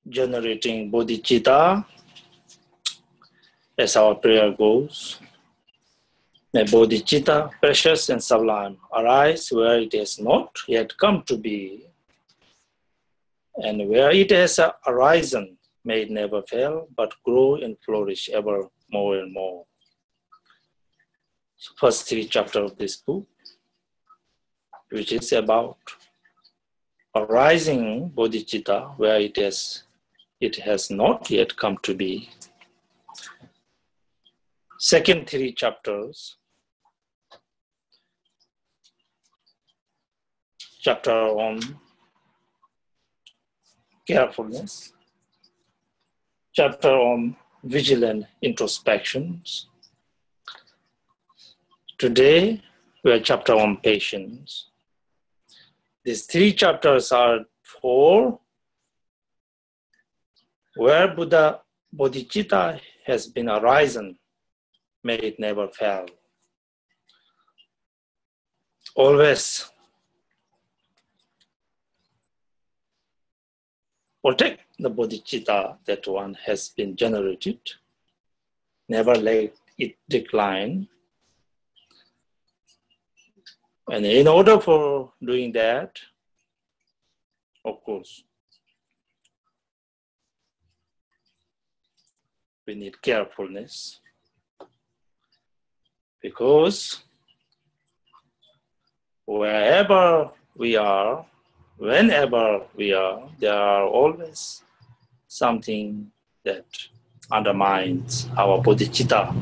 generating bodhicitta as our prayer goes. May bodhicitta, precious and sublime, arise where it has not yet come to be, and where it has arisen, may it never fail, but grow and flourish ever more and more. So first 3 chapters of this book, which is about arising bodhicitta where it has not yet come to be. Second 3 chapters, chapter on carefulness, chapter on vigilant introspections. Today, we are chapter on patience. These 3 chapters are for where Buddha bodhicitta has been arisen, may it never fail. Always protect the bodhicitta that one has been generated. Never let it decline. And in order for doing that, of course, we need carefulness. Because wherever we are, whenever we are, there are always something that undermines our bodhicitta,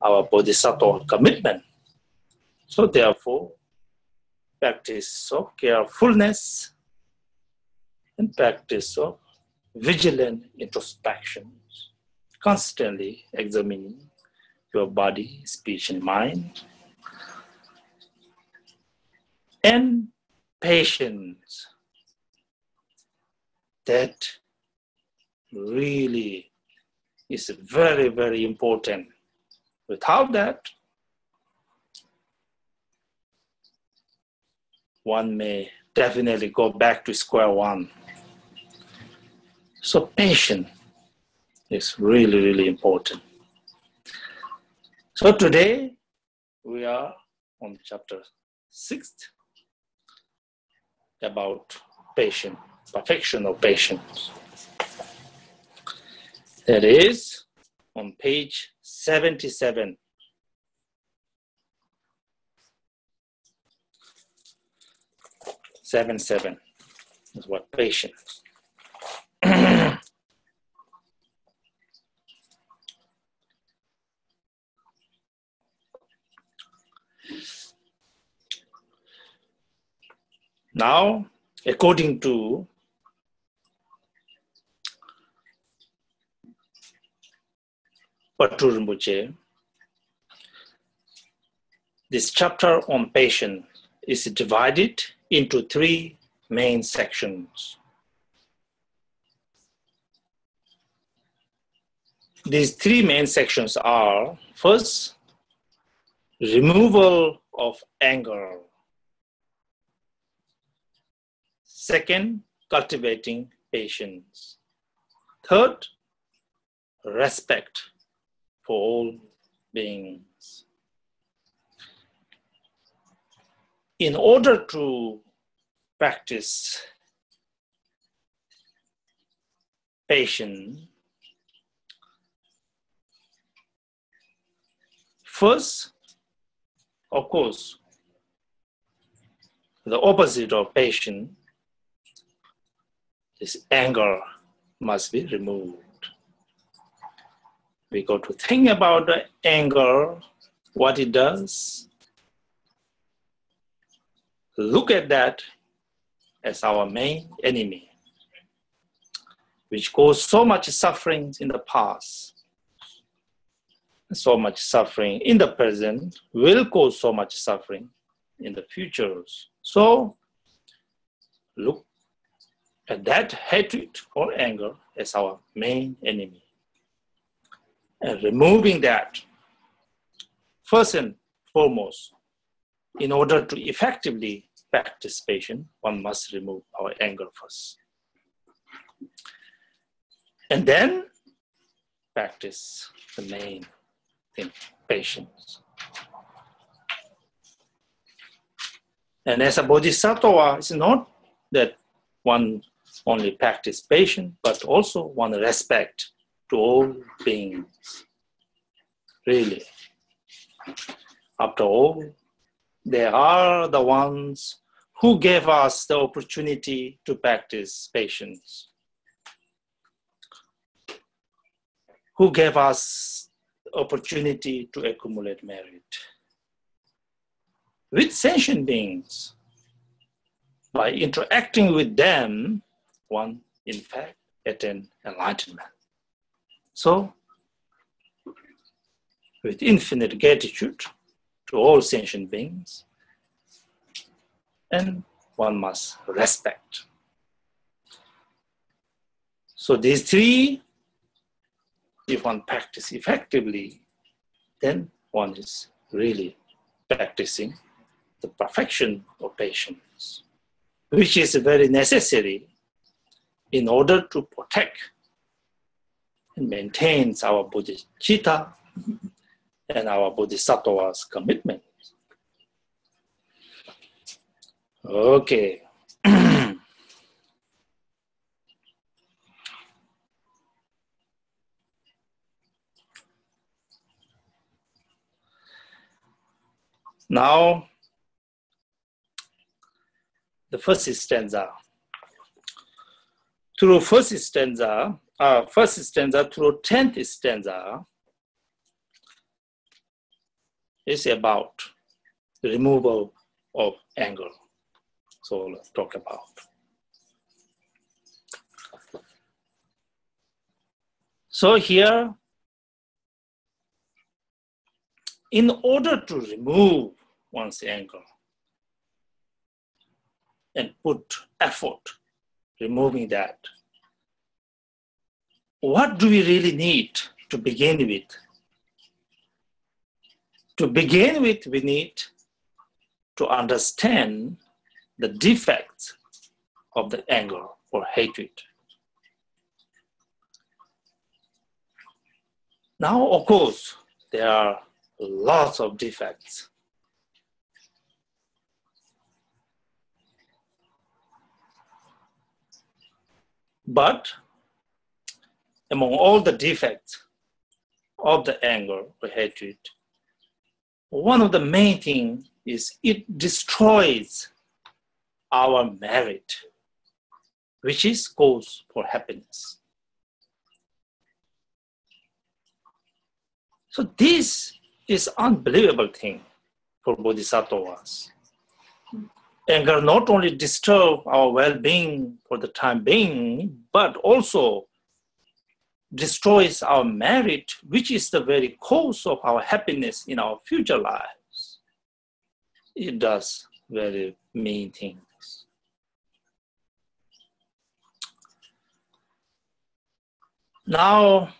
our bodhisattva commitment. So therefore, practice of carefulness and practice of vigilant introspections, constantly examining your body, speech, and mind, and patience. That really is very, very important. Without that, one may definitely go back to square one. So patience is really, really important. So today, we are on chapter 6 about patience, perfection of patience. That is on page 77. Seven is what patience. Now, according to Rinpoche, this chapter on patience is divided into 3 main sections. These 3 main sections are, first, removal of anger. Second, cultivating patience. Third, respect for all beings. In order to practice patience, first, of course, the opposite of patience is anger must be removed. We got to think about the anger, what it does. Look at that as our main enemy, which caused so much suffering in the past, so much suffering in the present, will cause so much suffering in the futures. So look at that hatred or anger as our main enemy. And removing that, first and foremost, in order to effectively practice patience, one must remove our anger first. And then practice the main thing, patience. And as a bodhisattva, it's not that one only practice patience, but also one respect to all beings. Really. After all, they are the ones who gave us the opportunity to practice patience, who gave us the opportunity to accumulate merit. With sentient beings, by interacting with them, one, in fact, attains enlightenment. So, with infinite gratitude to all sentient beings, and one must respect. So these three, if one practices effectively, then one is really practicing the perfection of patience, which is very necessary in order to protect and maintain our bodhicitta and our bodhisattva's commitment. Okay. Now, the first stanza. Through first stanza through 10th stanza is about the removal of anger. So let's talk about. So here, in order to remove one's anger and put effort removing that, what do we really need to begin with? To begin with, we need to understand the defects of the anger or hatred. Now, of course, there are lots of defects. But among all the defects of the anger or hatred, one of the main things is it destroys our merit, which is cause for happiness. So this is unbelievable thing for bodhisattvas. Anger not only disturbs our well-being for the time being, but also destroys our merit, which is the very cause of our happiness in our future lives. It does very mean things. Now,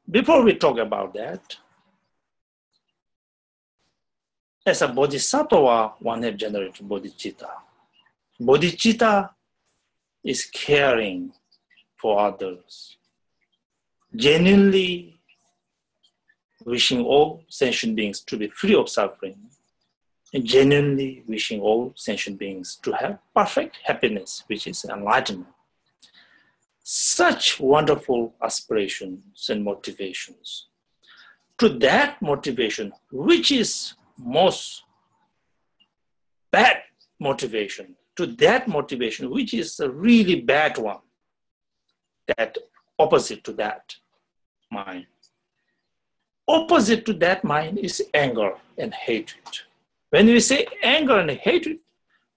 before we talk about that, as a bodhisattva, one has generated bodhicitta. Bodhicitta is caring for others, genuinely wishing all sentient beings to be free of suffering, and genuinely wishing all sentient beings to have perfect happiness, which is enlightenment. Such wonderful aspirations and motivations. To that motivation, which is most bad motivation, to that motivation, which is a really bad one, that opposite to that mind. Opposite to that mind is anger and hatred. When we say anger and hatred,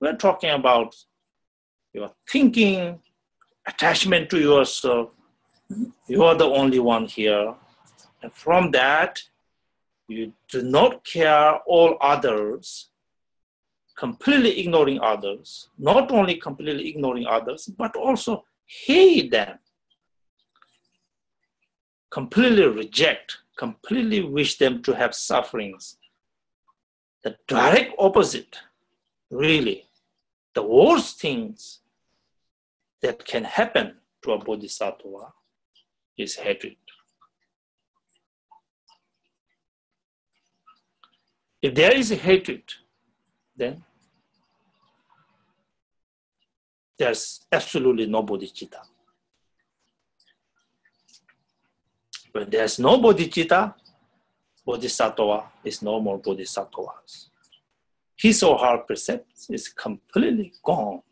we're talking about your thinking, attachment to yourself. You are the only one here. And from that, you do not care all others, completely ignoring others, not only completely ignoring others, but also hate them, completely reject, completely wish them to have sufferings. The direct opposite, really, the worst things that can happen to a bodhisattva is hatred. If there is a hatred, then there's absolutely no bodhicitta. When there's no bodhicitta, bodhisattva is no more bodhisattvas. His or her perception is completely gone.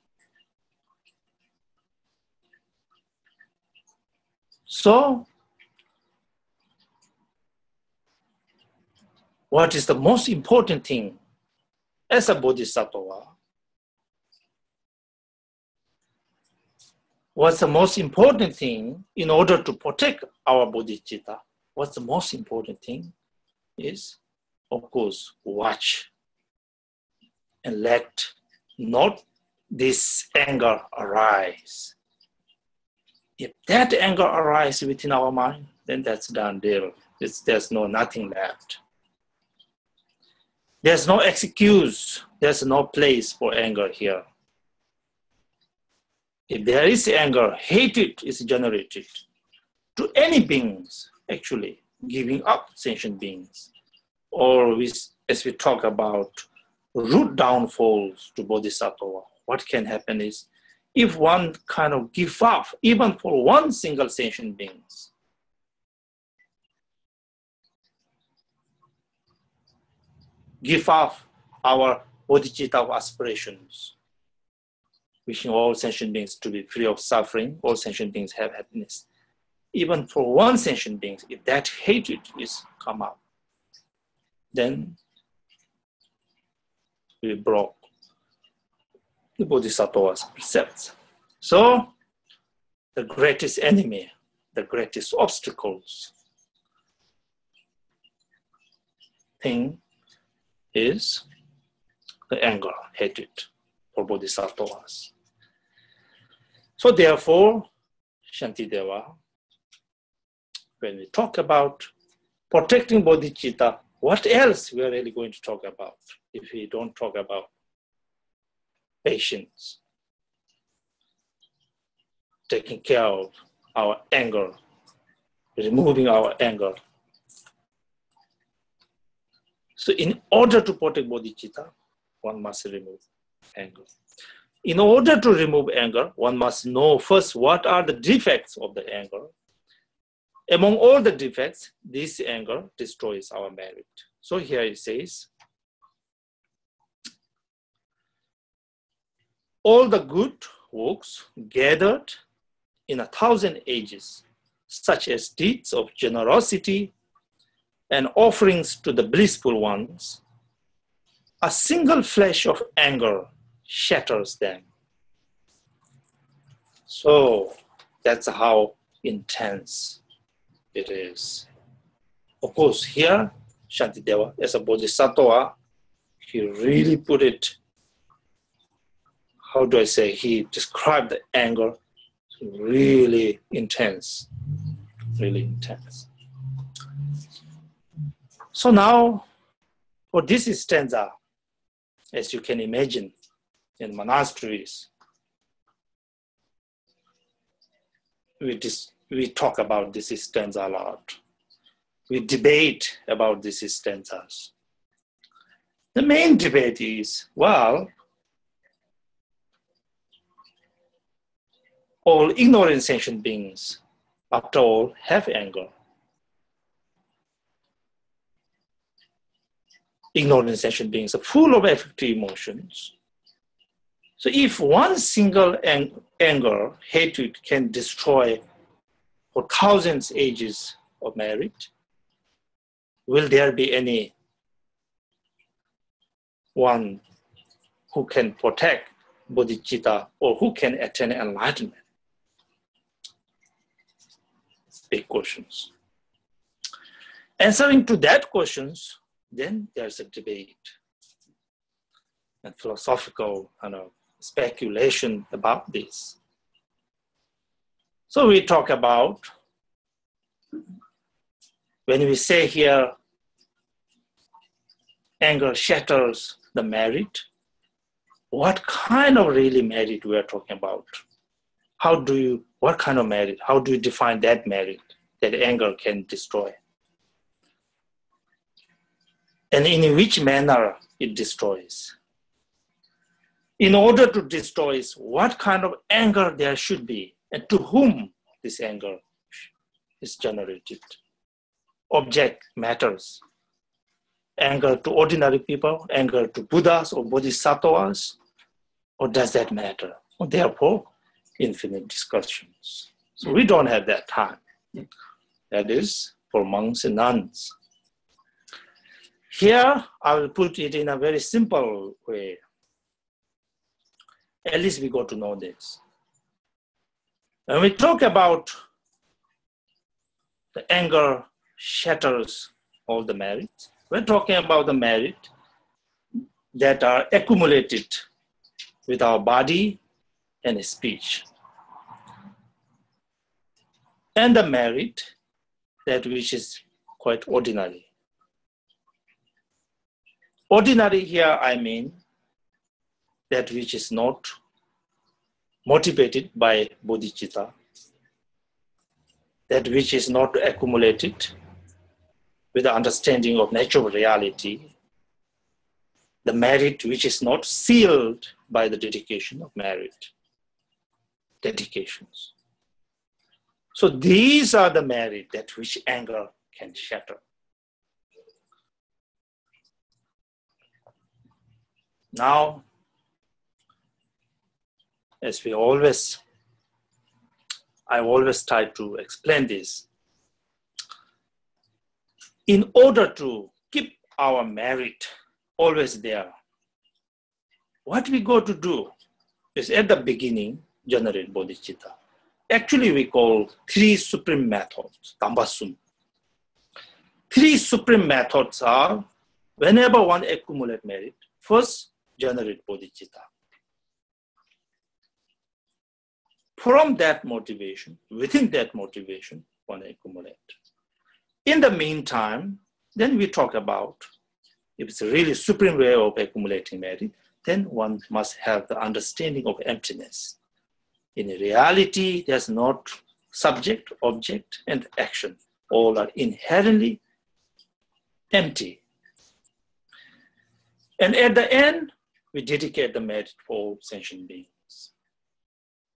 So, what is the most important thing as a bodhisattva? What's the most important thing in order to protect our bodhicitta? What's the most important thing is, of course, watch and let not this anger arise. If that anger arises within our mind, then that's done deal. There's nothing left. There's no excuse. There's no place for anger here. If there is anger, hatred is generated to any beings, actually, giving up sentient beings. Or as we talk about root downfalls to bodhisattva, what can happen is, if one kind of give up, even for one single sentient beings, give up our bodhicitta aspirations, wishing all sentient beings to be free of suffering, all sentient beings have happiness. Even for one sentient being, if that hatred is come up, then we broke the bodhisattva's precepts. So, the greatest enemy, the greatest obstacles thing is the anger, hatred for bodhisattvas. So therefore, Shantideva, when we talk about protecting bodhicitta, what else we are really going to talk about if we don't talk about patience, taking care of our anger, removing our anger. So in order to protect bodhicitta, one must remove anger. In order to remove anger, one must know first what are the defects of the anger. Among all the defects, this anger destroys our merit. So here it says, all the good works gathered in 1,000 ages, such as deeds of generosity and offerings to the blissful ones, a single flash of anger shatters them. So that's how intense it is. Of course, here, Shantideva, as a bodhisattva, he really put it, how do I say, he described the anger really intense, really intense. So now, for this stanza, as you can imagine, in monasteries, we talk about this stanza a lot. We debate about these stanzas. The main debate is, well, all ignorant sentient beings, after all, have anger. Ignorant sentient beings are full of affective emotions. So if one single anger, hatred can destroy for thousands ages of merit, will there be any one who can protect bodhicitta or who can attain enlightenment? Big questions. Answering to that questions, then there's a debate and philosophical speculation about this. So we talk about, when we say here, anger shatters the merit, what kind of really merit we are talking about? what kind of merit? How do you define that merit that anger can destroy? And in which manner it destroys? In order to destroy, what kind of anger there should be, and to whom this anger is generated. Object matters. Anger to ordinary people, anger to Buddhas or Bodhisattvas, or does that matter? Well, therefore, infinite discussions. So we don't have that time. That is for monks and nuns. Here, I will put it in a very simple way. At least we got to know this. When we talk about the anger shatters all the merits, we're talking about the merit that are accumulated with our body and speech. And the merit that which is quite ordinary. Ordinary here, I mean that which is not motivated by bodhicitta, that which is not accumulated with the understanding of natural reality, the merit which is not sealed by the dedication of merit, dedications. So these are the merit that which anger can shatter. Now, as I always try to explain this. In order to keep our merit always there, what we go to do is at the beginning, generate bodhicitta. Actually, we call 3 supreme methods, Tambasum. 3 supreme methods are, whenever one accumulates merit, first generate bodhicitta. From that motivation, within that motivation, one accumulate. In the meantime, then we talk about, if it's a really supreme way of accumulating merit, then one must have the understanding of emptiness. In reality, there's not subject, object, and action. All are inherently empty. And at the end, we dedicate the merit for all sentient beings.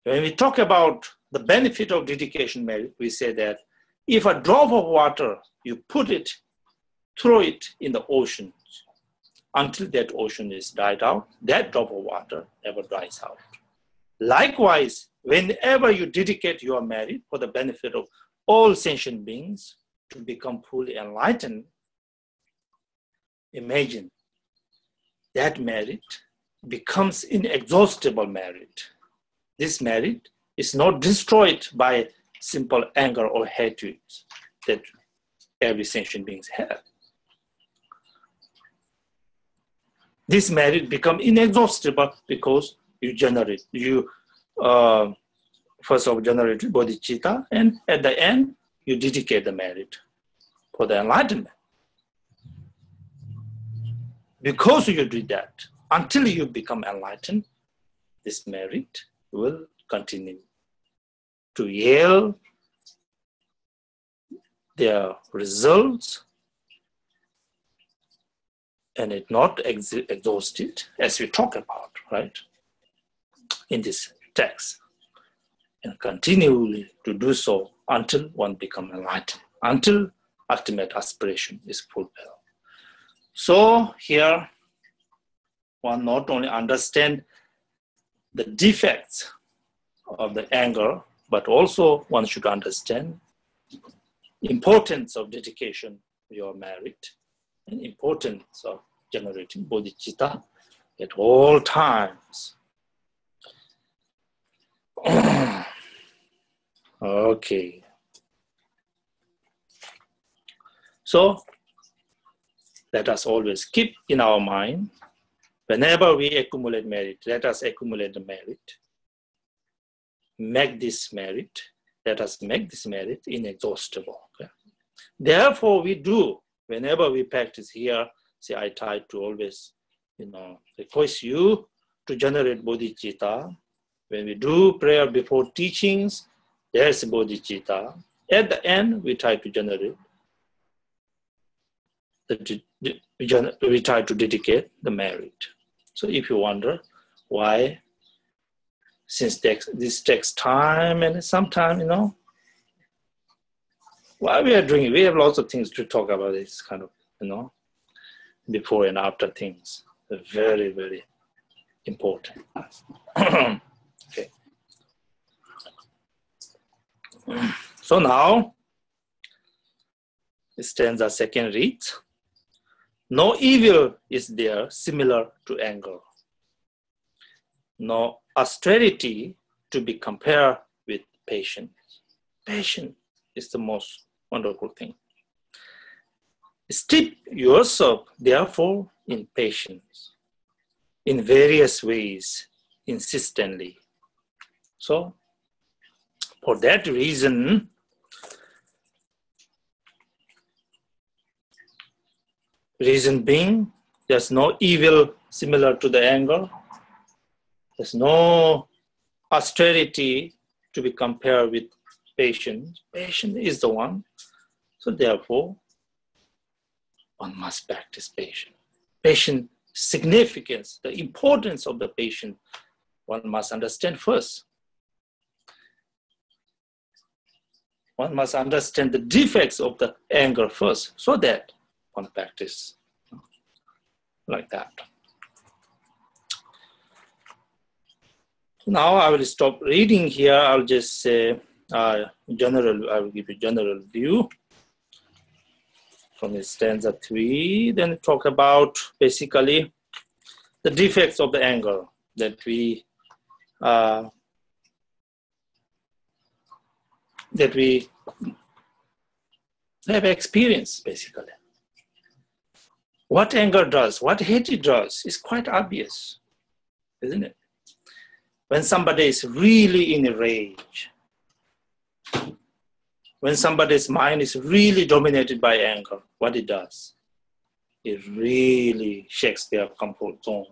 When we talk about the benefit of dedication merit, we say that if a drop of water, you throw it in the ocean, until that ocean is dried out, that drop of water never dries out. Likewise, whenever you dedicate your merit for the benefit of all sentient beings to become fully enlightened, imagine that merit becomes inexhaustible merit. This merit is not destroyed by simple anger or hatred that every sentient being has. This merit becomes inexhaustible because you first of all generate bodhicitta, and at the end, you dedicate the merit for the enlightenment. Because you do that, until you become enlightened, this merit will continue to yield their results, and it not exhausted, as we talk about, right, in this text, and continually to do so until one becomes enlightened, until ultimate aspiration is fulfilled. So here, one not only understand the defects of the anger, but also one should understand the importance of dedication to your merit and importance of generating bodhicitta at all times. Okay. So let us always keep in our mind, whenever we accumulate merit, let us accumulate the merit. Let us make this merit inexhaustible. Okay? Therefore, we do, whenever we practice here, see, I try to always, request you to generate bodhicitta When we do prayer before teachings, there's bodhicitta. At the end, we try to generate, we try to dedicate the merit. So if you wonder why, since this takes time and sometimes, why we are doing it, we have lots of things to talk about this kind of, before and after things. They're very, very important. Okay. So now, stanza second reads, no evil is there similar to anger. No austerity to be compared with patience. Patience is the most wonderful thing. Steep yourself, therefore, in patience, in various ways, insistently. So, for that reason, reason being, there's no evil similar to the anger. There's no austerity to be compared with patience. Patience is the one. So therefore, one must practice patience. Patience significance, the importance of the patient, one must understand first. One must understand the defects of the anger first, so that one practice like that. Now I will stop reading here. I'll just say I will give you general view from stanza 3, then talk about basically the defects of the anger that we have experienced, basically. What anger does, what hatred does is quite obvious, isn't it? When somebody is really in a rage, when somebody's mind is really dominated by anger, what it does, it really shakes their comfort zones.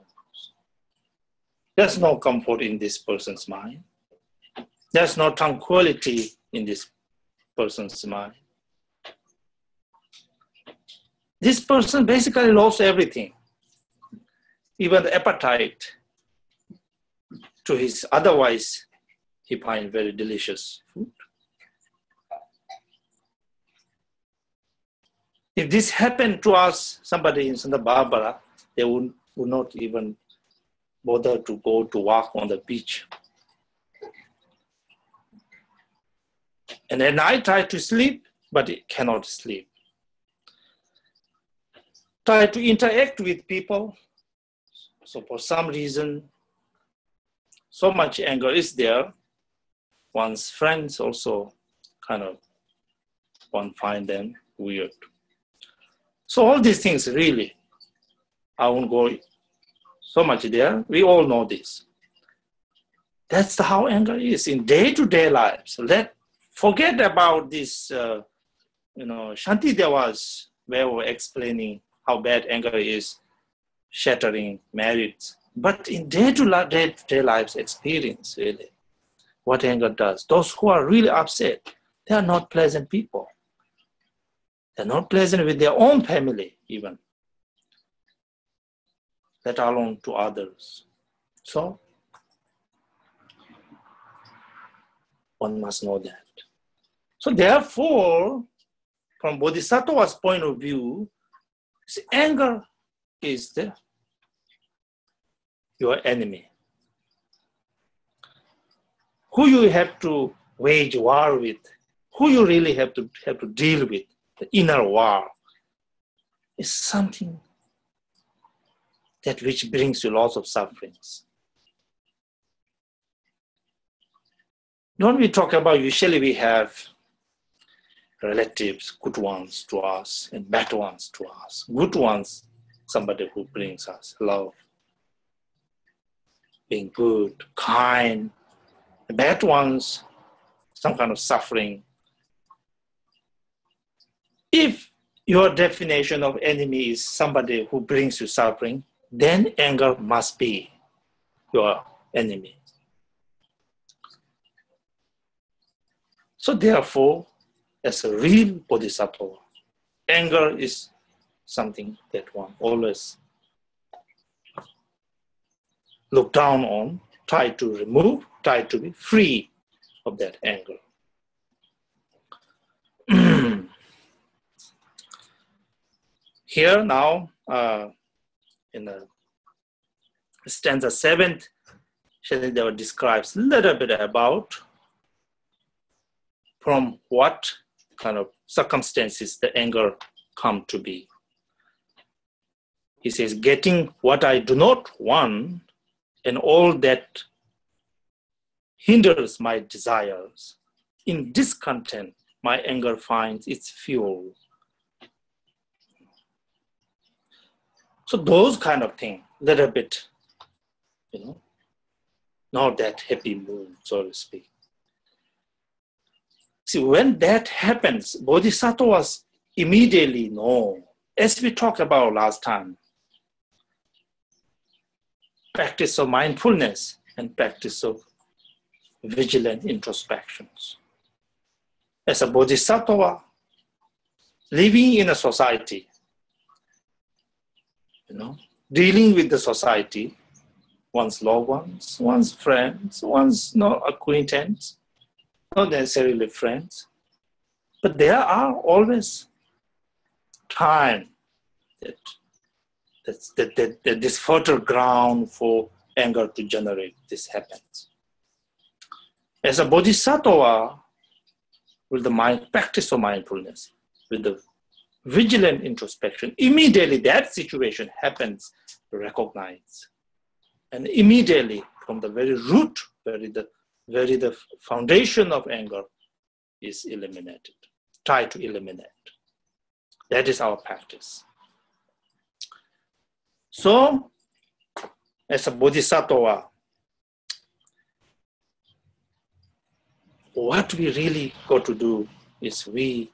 There's no comfort in this person's mind. There's no tranquility in this person's mind. This person basically lost everything, even the appetite to his otherwise he finds very delicious food. If this happened to us, somebody in Santa Barbara, they would not even bother to go to walk on the beach. And then I try to sleep, but it cannot sleep. Try to interact with people. So for some reason, so much anger is there. One's friends also one find them weird. So all these things really, I won't go so much there. We all know this. That's how anger is in day-to-day lives. Forget about this, Shantideva's way of explaining how bad anger is, shattering marriage. But in day-to-day lives experience, really, what anger does. Those who are really upset, they are not pleasant people. They're not pleasant with their own family, even, let alone to others. So, one must know that. So therefore, from Bodhisattva's point of view, anger is your enemy, who you have to wage war with, who you really have to deal with. The inner war is something that which brings you lots of sufferings. When we talk about, usually we have relatives, good ones to us and bad ones to us. Good ones, somebody who brings us love, being good, kind. The bad ones, some kind of suffering. If your definition of enemy is somebody who brings you suffering, then anger must be your enemy. So therefore, as a real Bodhisattva, anger is something that one always look down on, try to remove, try to be free of that anger. Here now, in the stanza 7th, Shantideva describes a little bit about from what kind of circumstances the anger come to be. He says, getting what I do not want and all that hinders my desires. In discontent, my anger finds its fuel. So those kind of things, little bit, not that happy mood, so to speak. See, when that happens, Bodhisattvas immediately know, as we talked about last time, practice of mindfulness and practice of vigilant introspections. As a Bodhisattva, living in a society, dealing with the society, one's loved ones, one's friends, one's acquaintance, not necessarily friends, but there are always time that this fertile ground for anger to generate. This happens. As a Bodhisattva, with the practice of mindfulness, with the vigilant introspection, immediately that situation happens, recognize. And immediately from the very root, the foundation of anger is eliminated. Try to eliminate. That is our practice. So, as a Bodhisattva, what we really got to do is we,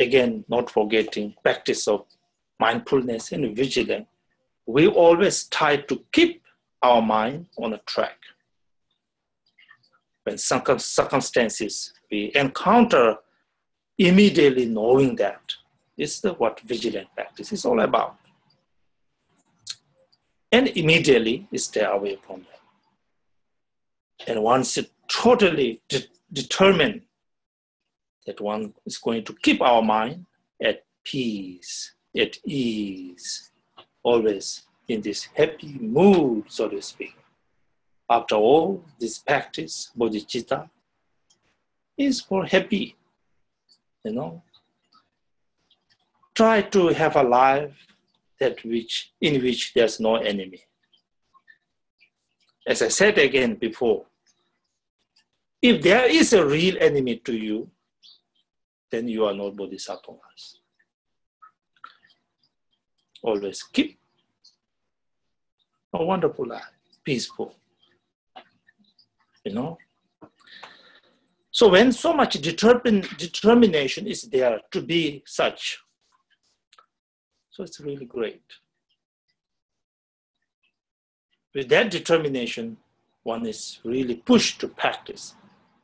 again, not forgetting practice of mindfulness and vigilance, we always try to keep our mind on a track. When circumstances we encounter, immediately knowing that is what vigilant practice is all about. And immediately stay away from that. And once it totally determined that one is going to keep our mind at peace, at ease, always in this happy mood, so to speak. After all, this practice, bodhicitta, is for happy, Try to have a life in which there's no enemy. As I said again before, if there is a real enemy to you, then you are not bodhisattvas. Always keep a wonderful life, peaceful. So when so much determination is there to be such, so it's really great. With that determination, one is really pushed to practice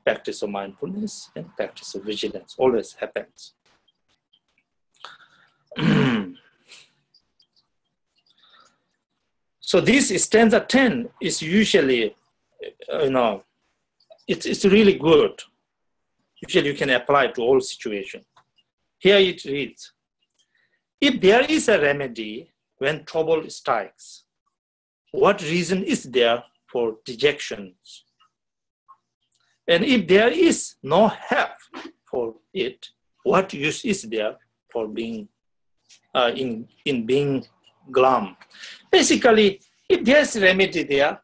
of mindfulness and practice of vigilance. Always happens. So this stanza 10 is usually, it's really good. Usually you can apply to all situations. Here it reads, if there is a remedy when trouble strikes, what reason is there for dejections? And if there is no help for it, what use is there for being in being glum? Basically, if there's a remedy there,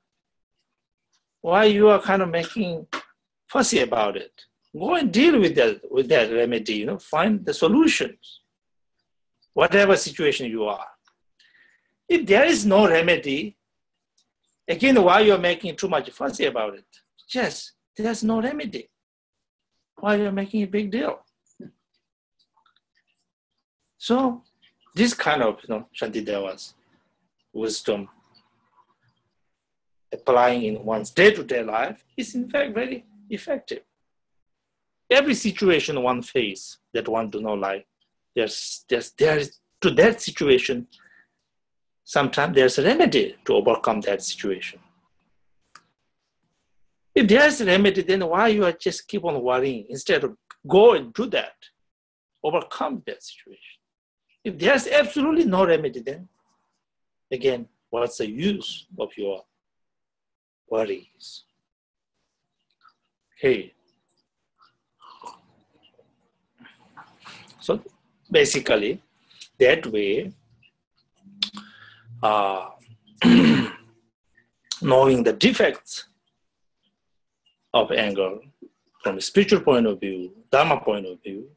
why you are kind of making fussy about it? Go and deal with that remedy, find the solutions, whatever situation you are. If there is no remedy, again, why you're making too much fussy about it? Yes, there's no remedy. Why you're making a big deal? So this kind of, Shantideva's wisdom applying in one's day-to-day life is in fact very effective. every situation one face that one do not like, there is to that situation, sometimes there's a remedy to overcome that situation. If there's a remedy, then why you are just keep on worrying instead of go and do that, overcome that situation? If there's absolutely no remedy, then again, what's the use of your worries? Okay. So basically, that way, knowing the defects of anger from a spiritual point of view, Dharma point of view,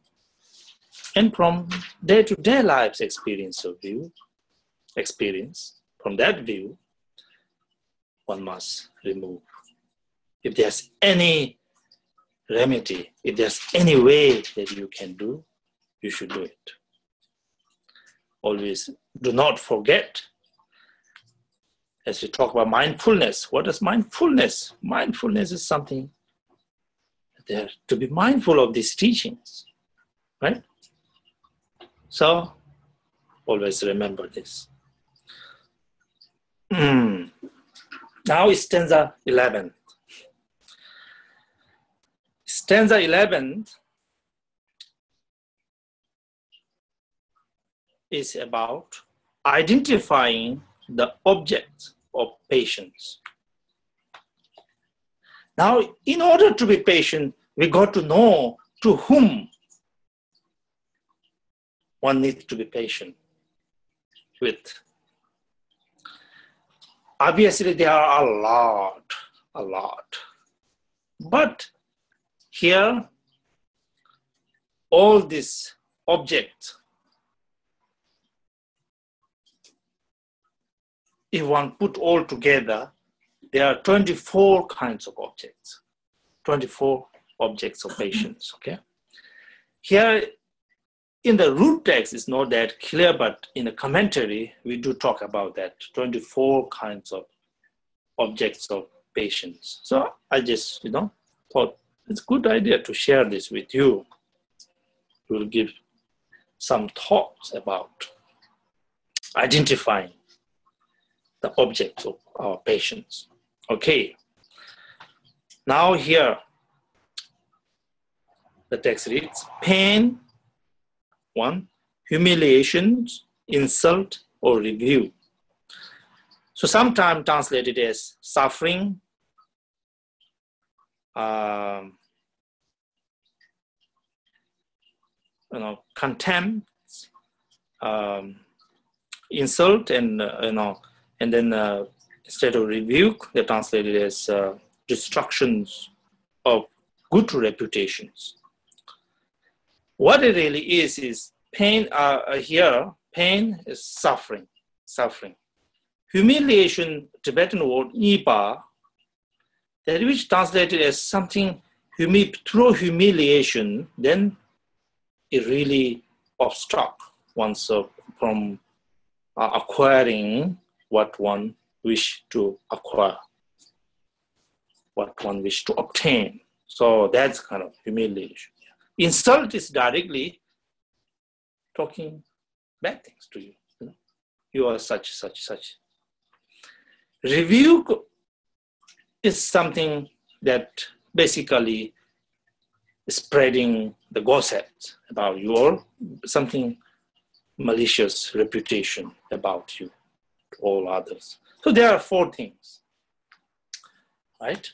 and from day-to-day life's experience, from that view, one must remove. If there's any remedy, if there's any way that you can do, you should do it. Always do not forget, as we talk about mindfulness, what is mindfulness? Mindfulness is something there to be mindful of these teachings, right? So always remember this. Now is stanza 11. Stanza 11 is about identifying the object of patience. Now, in order to be patient, we got to know to whom one needs to be patient with. Obviously, there are a lot. But here, all these objects, if one put all together, there are 24 kinds of objects, 24 objects of patience, okay? Here, in the root text, it's not that clear, but in the commentary, we do talk about that, 24 kinds of objects of patience. So I just, thought it's a good idea to share this with you. We'll give some thoughts about identifying the objects of our patience. Okay. Now here, the text reads, pain, 1, humiliation, insult, or review. So sometimes translated as suffering, contempt, insult, and then instead of rebuke, they translated as destructions of good reputations. What it really is pain. Here, pain is suffering. Humiliation, Tibetan word ipa, that which translated as something through humiliation, then it really obstructs oneself from acquiring what one wish to acquire, what one wish to obtain. So that's kind of humiliation. Insult is directly talking bad things to you. You are such. Rebuke is something that basically is spreading the gossip about you or something malicious reputation about you to all others. So there are 4 things, right?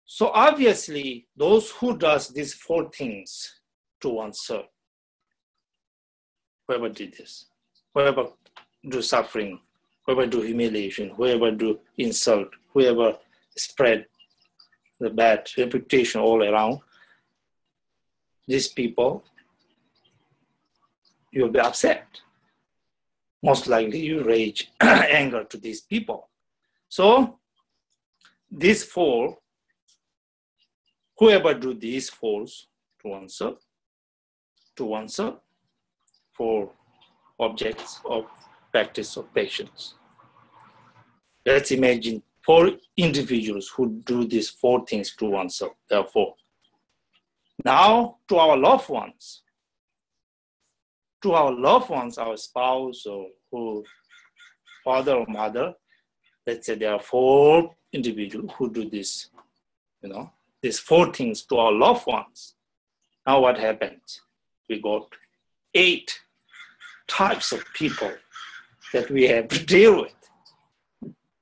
So obviously, those who does these 4 things to oneself, whoever did this, whoever do suffering, whoever do humiliation, whoever do insult, whoever spread the bad reputation all around, these people, you'll be upset. Most likely you rage anger to these people. So these 4, whoever do these 4 to oneself, 4 objects of practice of patience. Let's imagine 4 individuals who do these 4 things to oneself. Therefore, now to our loved ones, our spouse or who, father or mother, let's say there are 4 individuals who do this, these 4 things to our loved ones. Now what happens? We got 8 types of people that we have to deal with.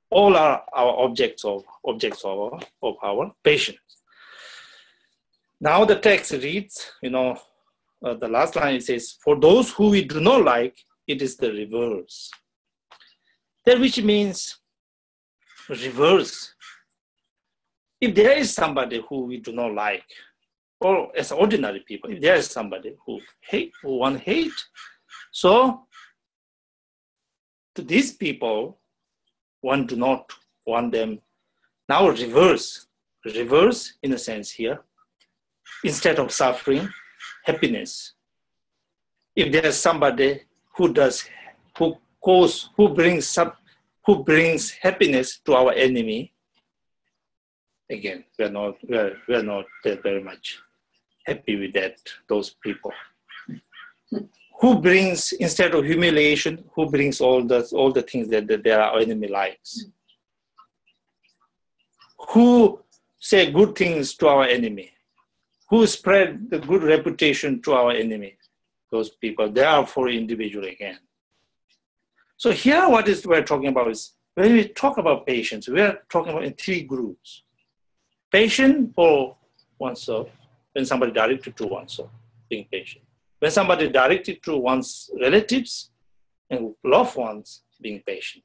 All are our objects of our patience. Now the text reads, the last line it says, for those who we do not like, it is the reverse. That which means reverse. If there is somebody who we do not like, or as ordinary people, if there is somebody who one hate, so to these people, one do not want them. Now reverse in a sense here, instead of suffering, happiness. If there is somebody who brings happiness to our enemy, again, we are not very much happy with those people. Who brings, instead of humiliation, who brings all the things that our enemy likes? Who say good things to our enemy? Who spread the good reputation to our enemy? Those people, they are 4 individuals again. So here we're talking about is, when we talk about patience, we are talking about in 3 groups. Patient for oneself, when somebody directed to oneself, being patient. When somebody directed to one's relatives and loved ones, being patient.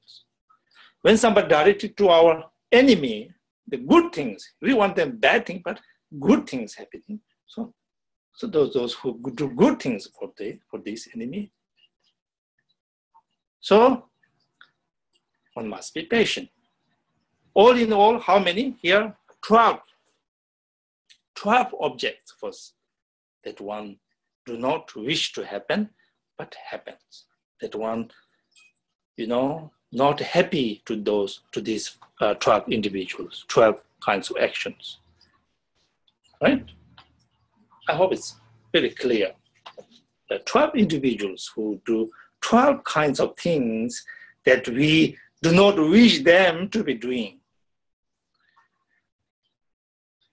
When somebody directed to our enemy, the good things, we want them bad things, but good things happening. So those who do good things for this enemy. So one must be patient. All in all, how many? Here, 12. 12 objects first that one do not wish to happen, but happens. That one, not happy to these 12 individuals, 12 kinds of actions. Right? I hope it's very clear. The 12 individuals who do 12 kinds of things that we do not wish them to be doing.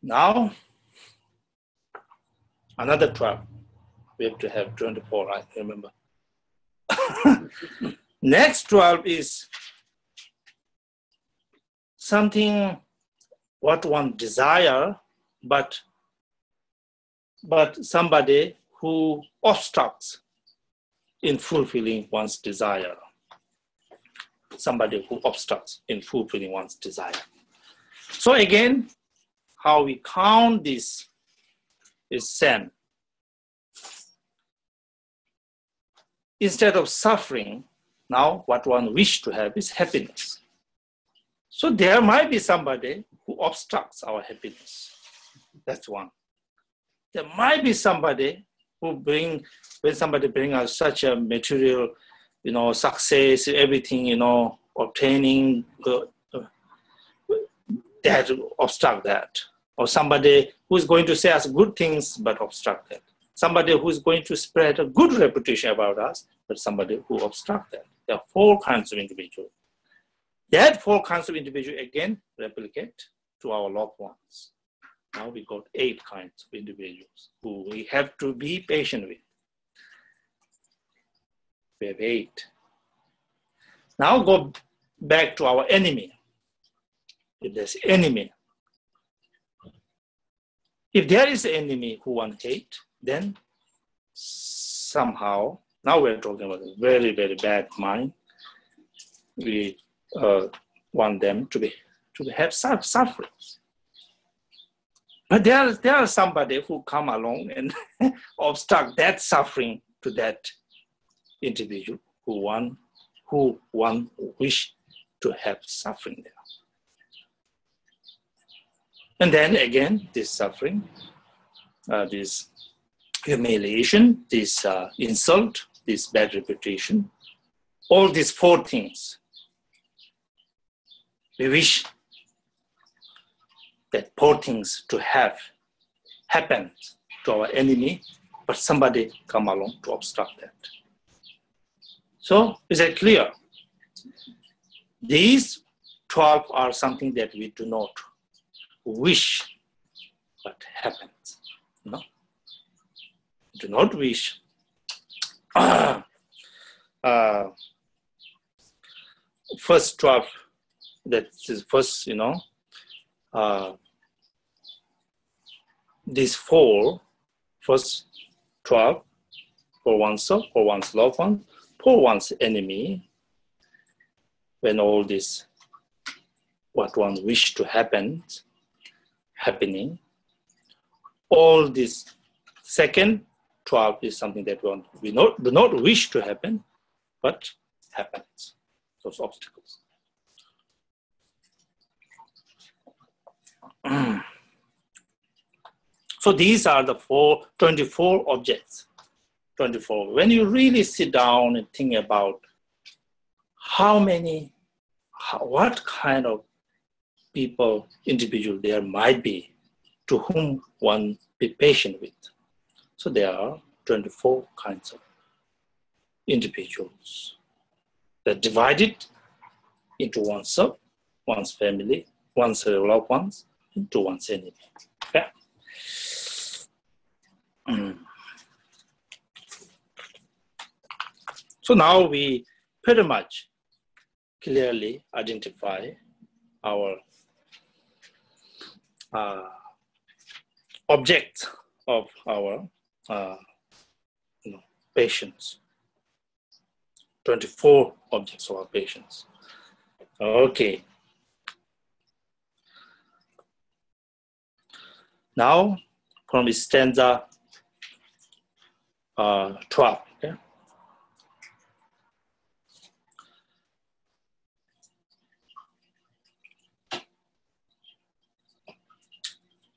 Now, another 12. We have to have 24, I remember. Next 12 is something what one desire, but somebody who obstructs in fulfilling one's desire. Somebody who obstructs in fulfilling one's desire. So again, how we count this is same. Instead of suffering, now what one wishes to have is happiness. So there might be somebody who obstructs our happiness. That's one. There might be somebody who when somebody brings us such a material, success, everything, obtaining, that obstruct that. Or somebody who is going to say us good things, but obstruct that. Somebody who is going to spread a good reputation about us, but somebody who obstruct that. There are 4 kinds of individuals. That 4 kinds of individuals, again, replicate to our loved ones. Now we got 8 kinds of individuals who we have to be patient with. We have 8. Now go back to our enemy. If there's enemy, if there is an enemy who one hate, then somehow, now we're talking about a very, very bad mind. We want them to have sufferings. But there are somebody who come along and obstruct that suffering to that individual who one wish to have suffering there. And then again, this suffering, this humiliation, this insult, this bad reputation, all these 4 things we wish that poor things to have happened to our enemy, but somebody come along to obstruct that. So is that clear? These 12 are something that we do not wish, but happens. No? Do not wish. First 12, that is first, these four, first 12, for oneself, for one's loved one, for one's enemy, when all this, what one wish to happen, happening, all this second 12 is something that we do not wish to happen, but happens, those obstacles. So these are the 24 objects. 24. When you really sit down and think about what kind of people, individual there might be to whom one be patient with. So there are 24 kinds of individuals that divided into oneself, one's family, one's loved ones, into one's enemy. Okay? So now we pretty much clearly identify our object of our patience. 24 objects of our patience. Okay. Now from stanza 12. Okay?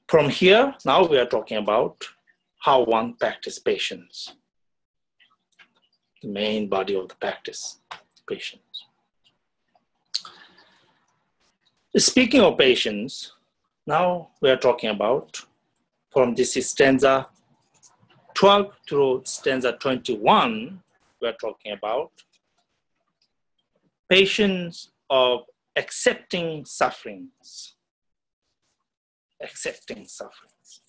From here, now we are talking about how one practices patience. The main body of the practice, patience. Speaking of patience, now we are talking about from this stanza 12 through stanza 21, we are talking about patience of accepting sufferings. Accepting sufferings.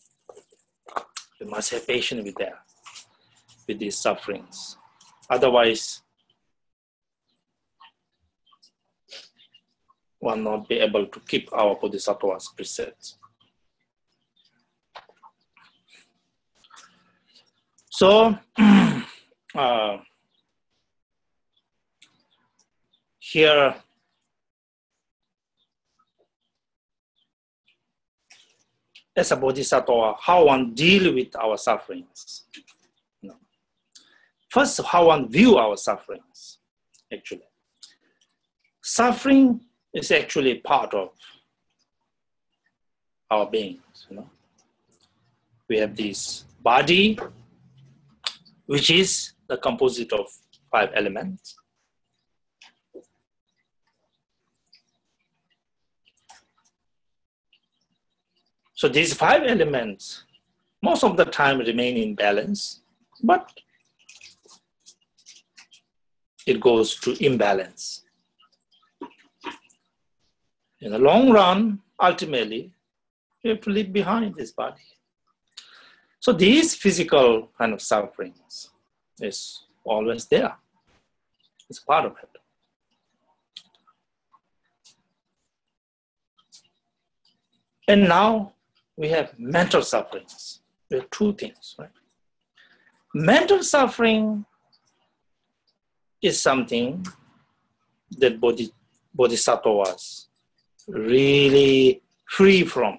We must have patience with these sufferings. Otherwise, one will not be able to keep our Bodhisattva's precepts. So, here, as a Bodhisattva, how one deal with our sufferings. First, how one view our sufferings, actually. Suffering is actually part of our beings. We have this body, which is the composite of 5 elements. So these 5 elements, most of the time remain in balance, but it goes to imbalance. In the long run, ultimately, you have to leave behind this body. So these physical kind of sufferings is always there. It's part of it. And now we have mental sufferings. We have 2 things, right? Mental suffering is something that Bodhisattva was really free from.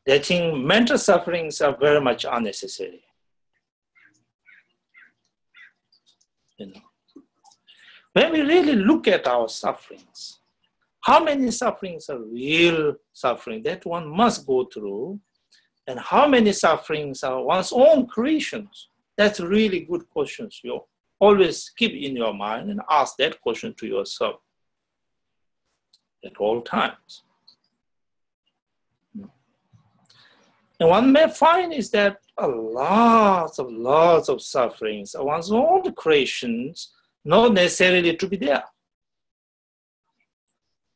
I think mental sufferings are very much unnecessary. When we really look at our sufferings, how many sufferings are real suffering that one must go through, and how many sufferings are one's own creations? That's really good questions. You always keep in your mind and ask that question to yourself at all times. And one may find is that lots of sufferings are one's own creations, not necessarily to be there.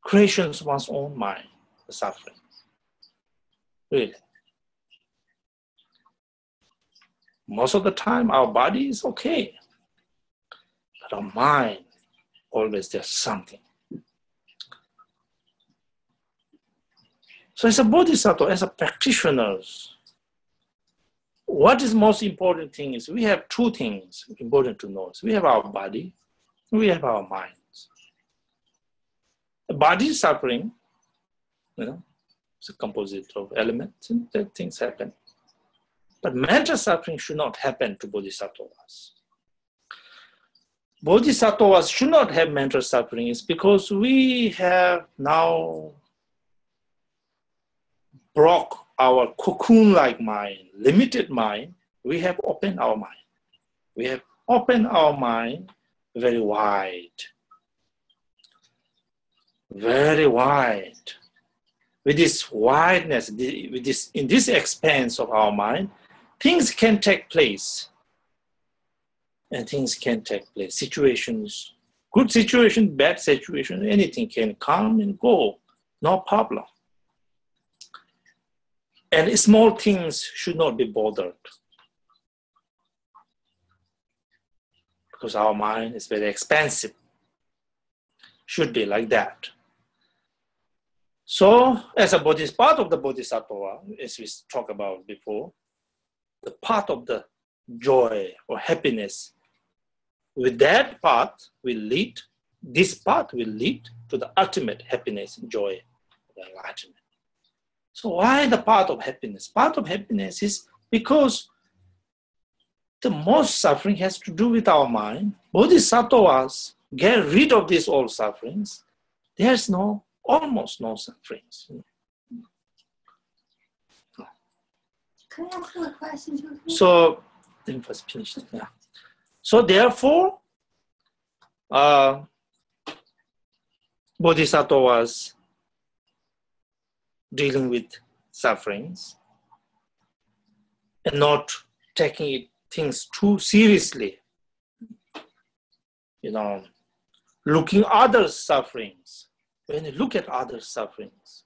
Creations of one's own mind, the suffering. Really. Most of the time, our body is okay. But our mind, always there's something. So as a bodhisattva, as a practitioners, what is most important thing is we have two things important to know. We have our body, we have our minds. The body is suffering, it's a composite of elements and that things happen. But mental suffering should not happen to bodhisattvas. Bodhisattvas should not have mental suffering is because we have now broke our cocoon-like mind, limited mind. We have opened our mind. We have opened our mind very wide. Very wide. With this wideness, in this expanse of our mind, things can take place. And things can take place. Situations, good situation, bad situation, anything can come and go. No problem. And small things should not be bothered. Because our mind is very expansive. Should be like that. So, as a part of the bodhisattva, as we talked about before, the path of the joy or happiness, with that path this path will lead to the ultimate happiness and joy, the enlightenment. So why the path of happiness? Path of happiness is because the most suffering has to do with our mind. Bodhisattvas get rid of these all sufferings. There's almost no sufferings. Can I ask you a question? So, let me first finish. Yeah. So therefore, bodhisattvas dealing with sufferings and not taking things too seriously, looking at others' sufferings. When you look at others' sufferings,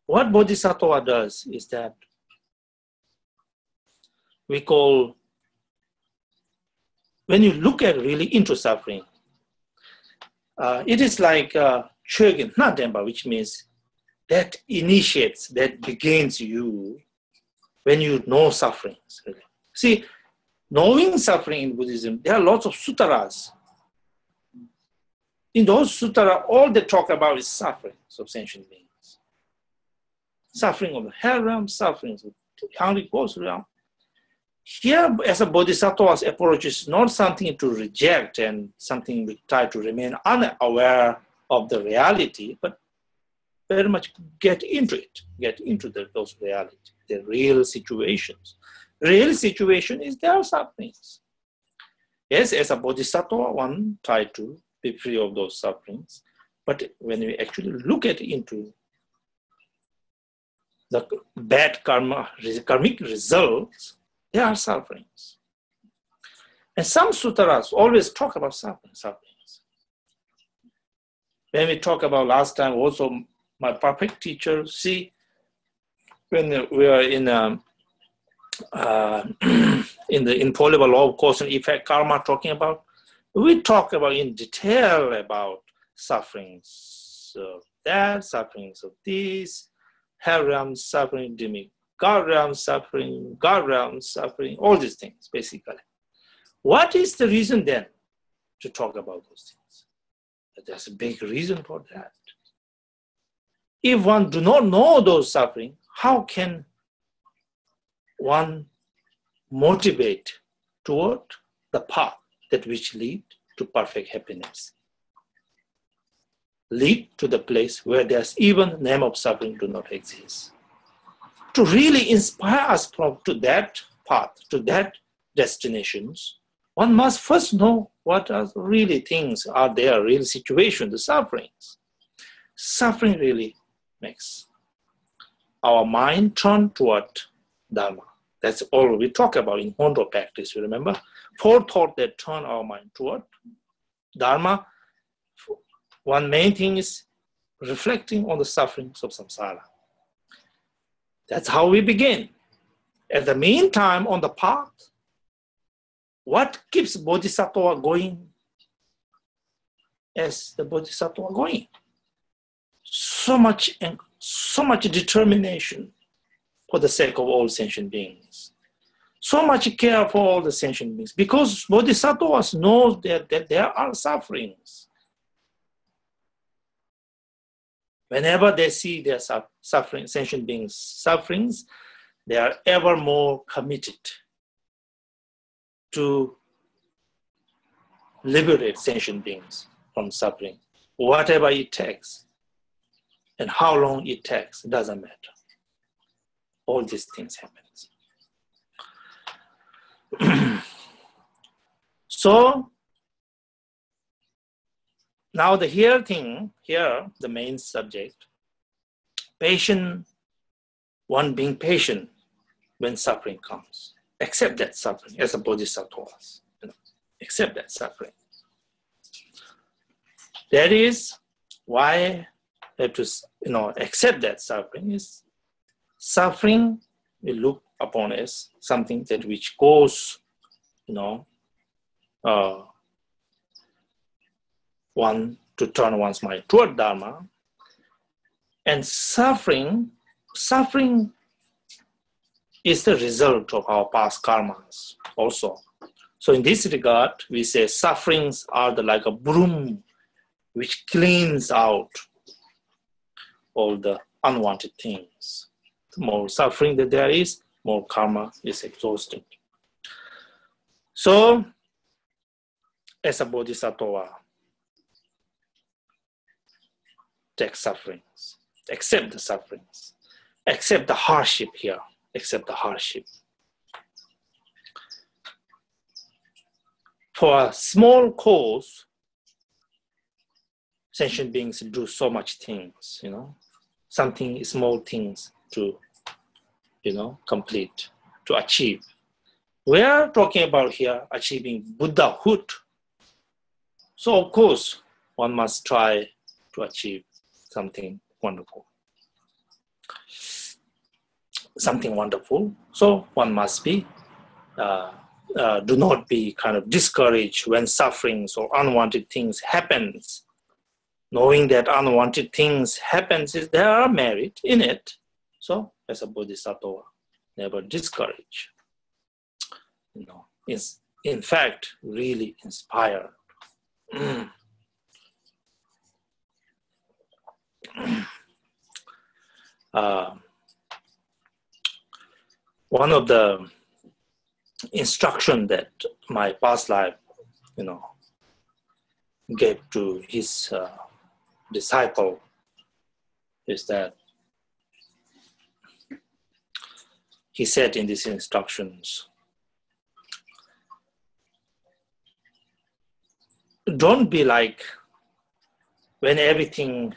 what bodhisattva does is that we call, when you look at really into suffering, it is like Chögyam Denpa, which means that initiates, that begins you when you know sufferings. Really. See, knowing suffering in Buddhism, there are lots of sutras. In those sutras, all they talk about is suffering of sentient beings. Suffering of the hell realm, suffering of the hungry ghost realm. Here, as a bodhisattva's approach is not something to reject and something we try to remain unaware of the reality, but very much get into it, those realities, the real situations. Real situation is there are sufferings. Yes, as a bodhisattva, one try to be free of those sufferings, but when we actually look into the bad karmic results, there are sufferings. And some sutras always talk about sufferings. When we talk about last time, also my perfect teacher, see, when we are in the infallible law of cause and effect karma talking about, we talk about in detail about sufferings of that, sufferings of this, hell realm suffering, God realm suffering, all these things, basically. What is the reason then to talk about those things? There's a big reason for that. If one do not know those suffering, how can one motivate toward the path that which lead to perfect happiness? Lead to the place where there's even name of suffering do not exist. To really inspire us to that path, to that destinations, one must first know what are really things are there, real situation, the sufferings. Suffering really makes our mind turn toward Dharma. That's all we talk about in Hondo practice, you remember? 4 thoughts that turn our mind toward Dharma. One main thing is reflecting on the sufferings of samsara. That's how we begin. At the meantime, on the path, what keeps Bodhisattva going as the Bodhisattva going? So much determination for the sake of all sentient beings. So much care for all the sentient beings. Because Bodhisattvas know that there are sufferings. Whenever they see their suffering, sentient beings' sufferings, they are ever more committed to liberate sentient beings from suffering, whatever it takes, and how long it takes, it doesn't matter. All these things happen. So, now the main subject, patient, one being patient when suffering comes. Accept that suffering as a bodhisattva. Accept that suffering. That is why we have to accept that suffering. Is suffering we look upon as something that which goes, one to turn one's mind toward Dharma. And suffering is the result of our past karmas also. So in this regard, we say sufferings are like a broom which cleans out all the unwanted things. The more suffering that there is, more karma is exhausted. So, as a bodhisattva, take sufferings, accept the sufferings, accept the hardship here, accept the hardship. For a small cause, sentient beings do so much things, something small things to, complete, to achieve. We are talking about here achieving Buddhahood. So of course, one must try to achieve something wonderful. Something wonderful. So one must be, do not be kind of discouraged when sufferings or unwanted things happens. Knowing that unwanted things happens, there are merit in it. So as a bodhisattva, never discourage. Is in fact really inspired. One of the instruction that my past life, gave to his disciple is that he said in these instructions, don't be like when everything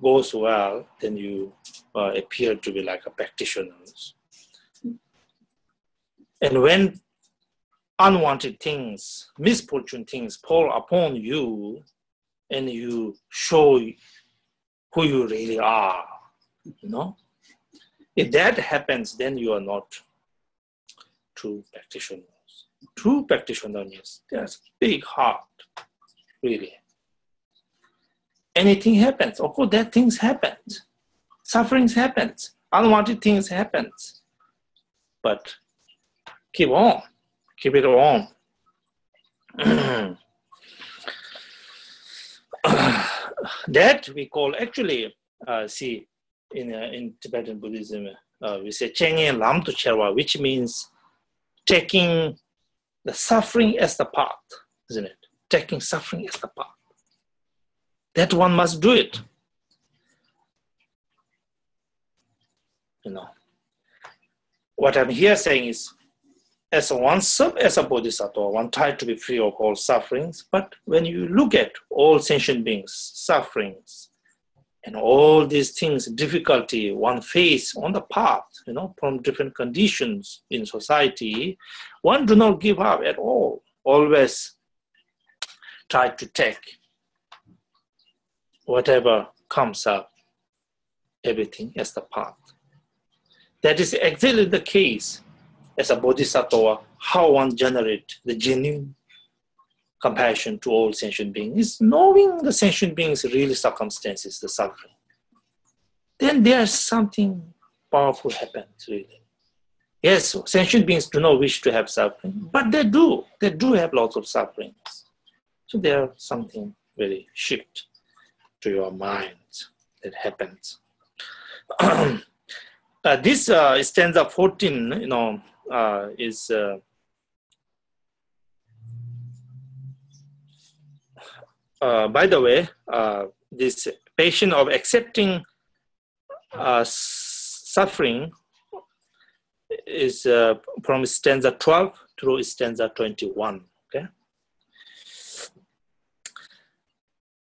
goes well, then you appear to be like a practitioner. And when unwanted things, misfortune things fall upon you, and you show who you really are, If that happens, then you are not true practitioners. True practitioners, there's big heart, really. Anything happens, of course, that things happen. Sufferings happens, unwanted things happens. But keep on, keep it on. That we call actually, in Tibetan Buddhism, we say Chengyen Lam Tu Cherwa, which means taking the suffering as the path, isn't it? Taking suffering as the path. That one must do it. What I'm here saying is, as a bodhisattva, one tried to be free of all sufferings, but when you look at all sentient beings' sufferings, And all these things, difficulty one face on the path, from different conditions in society, one do not give up at all. Always try to take whatever comes up, everything as the path. That is exactly the case as a bodhisattva, how one generates the genuine compassion to all sentient beings is knowing the sentient beings' real circumstances, the suffering. Then there's something powerful happens, really. Yes, sentient beings do not wish to have suffering, but they do. They do have lots of sufferings. So there's something very shift to your mind that happens. This stanza 14, is by the way, this patient of accepting suffering is from stanza 12 through stanza 21. Okay.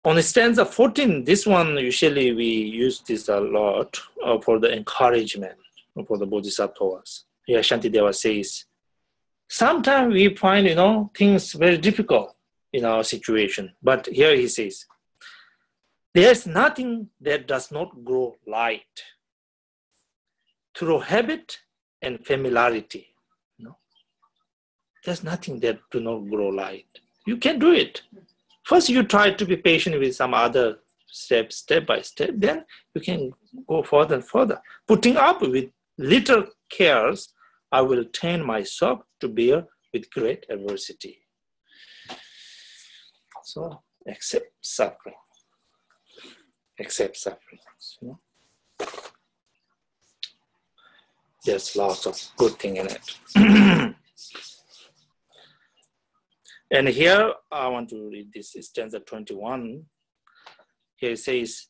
On stanza 14, this one usually we use this a lot for the encouragement for the bodhisattvas. Here Shantideva says, sometimes we find things very difficult in our situation, but here he says, there's nothing that does not grow light through habit and familiarity. There's nothing that do not grow light. You can do it. First, you try to be patient with some other steps, step by step. Then you can go further and further. Putting up with little cares, I will train myself to bear with great adversity. So, accept suffering. Accept suffering. There's lots of good thing in it. And here I want to read this stanza 21. Here it says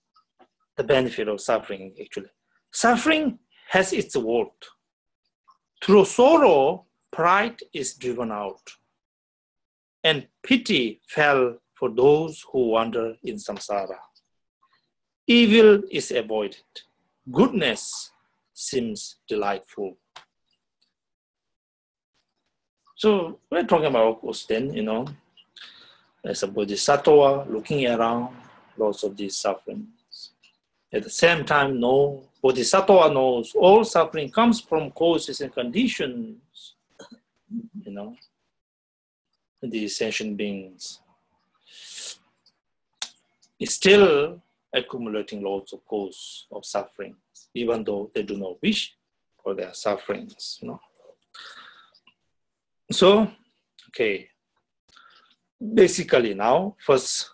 the benefit of suffering actually. Suffering has its worth. Through sorrow, pride is driven out. And pity fell for those who wander in samsara. Evil is avoided. Goodness seems delightful. So we're talking about, of course, then, as a bodhisattva, looking around, lots of these sufferings. At the same time, bodhisattva knows all suffering comes from causes and conditions, these sentient beings. It's still accumulating lots of cause of sufferings, even though they do not wish for their sufferings, So, okay, basically now, first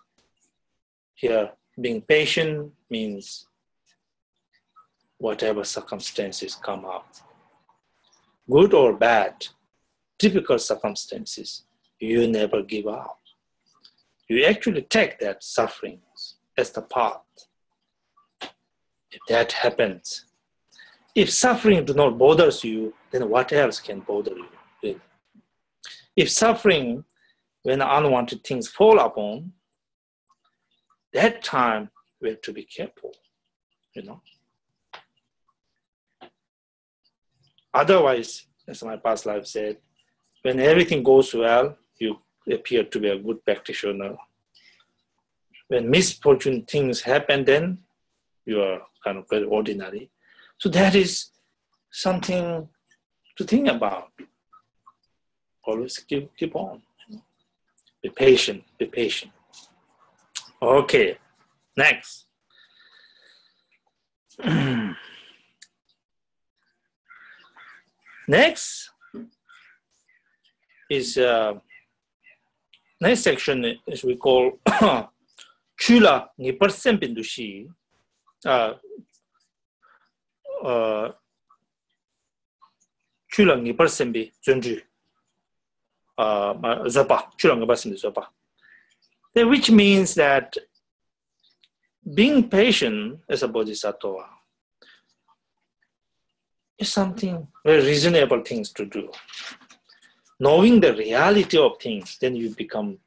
here, being patient means whatever circumstances come up, good or bad, difficult circumstances, you never give up. You actually take that sufferings as the path. If that happens, if suffering do not bother you, then what else can bother you? Really? If suffering, when unwanted things fall upon, that time we have to be careful, Otherwise, as my past life said, when everything goes well, you appear to be a good practitioner. When misfortune things happen, then you are kind of very ordinary. So that is something to think about. Always keep on. Be patient, be patient. Okay, next. Next is next section is we call Chula Ngipersen Pindushi. Chula Ngipersen Bi Zunju. Which means that being patient as a bodhisattva is something very reasonable things to do. Knowing the reality of things, then you become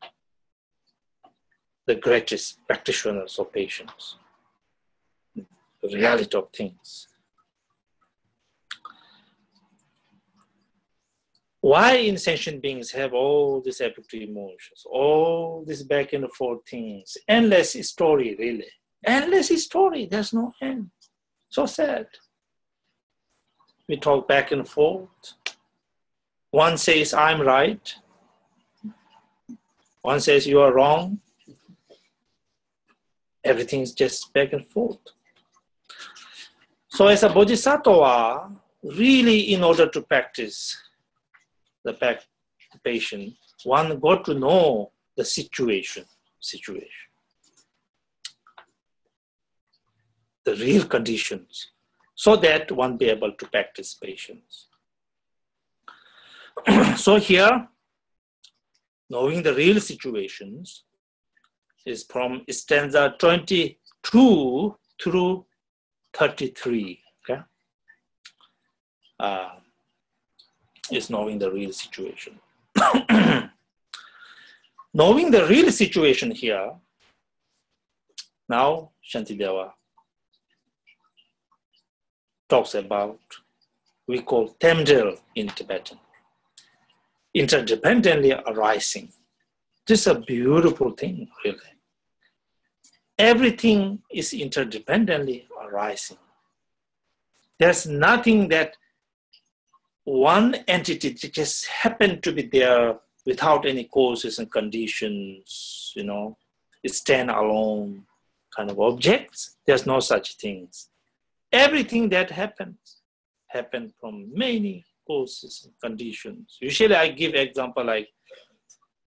the greatest practitioners of patience. reality of things. Why insentient beings have all these affective emotions, all these back and forth things? Endless story, really. Endless story, there's no end. So sad. We talk back and forth. One says, I'm right. One says, you are wrong. Everything is just back and forth. So as a Bodhisattva, really in order to practice the patient, one got to know the situation, the real conditions, so that one be able to practice patience. So here, knowing the real situations is from stanza 22 through 33. Okay, is knowing the real situation. Knowing the real situation here, now Shantideva talks about, we call temdel in Tibetan, interdependently arising. This is a beautiful thing, really. Everything is interdependently arising. There's nothing that one entity just happened to be there without any causes and conditions, stand alone kind of objects. There's no such things. Everything that happened from many causes and conditions. Usually I give example like,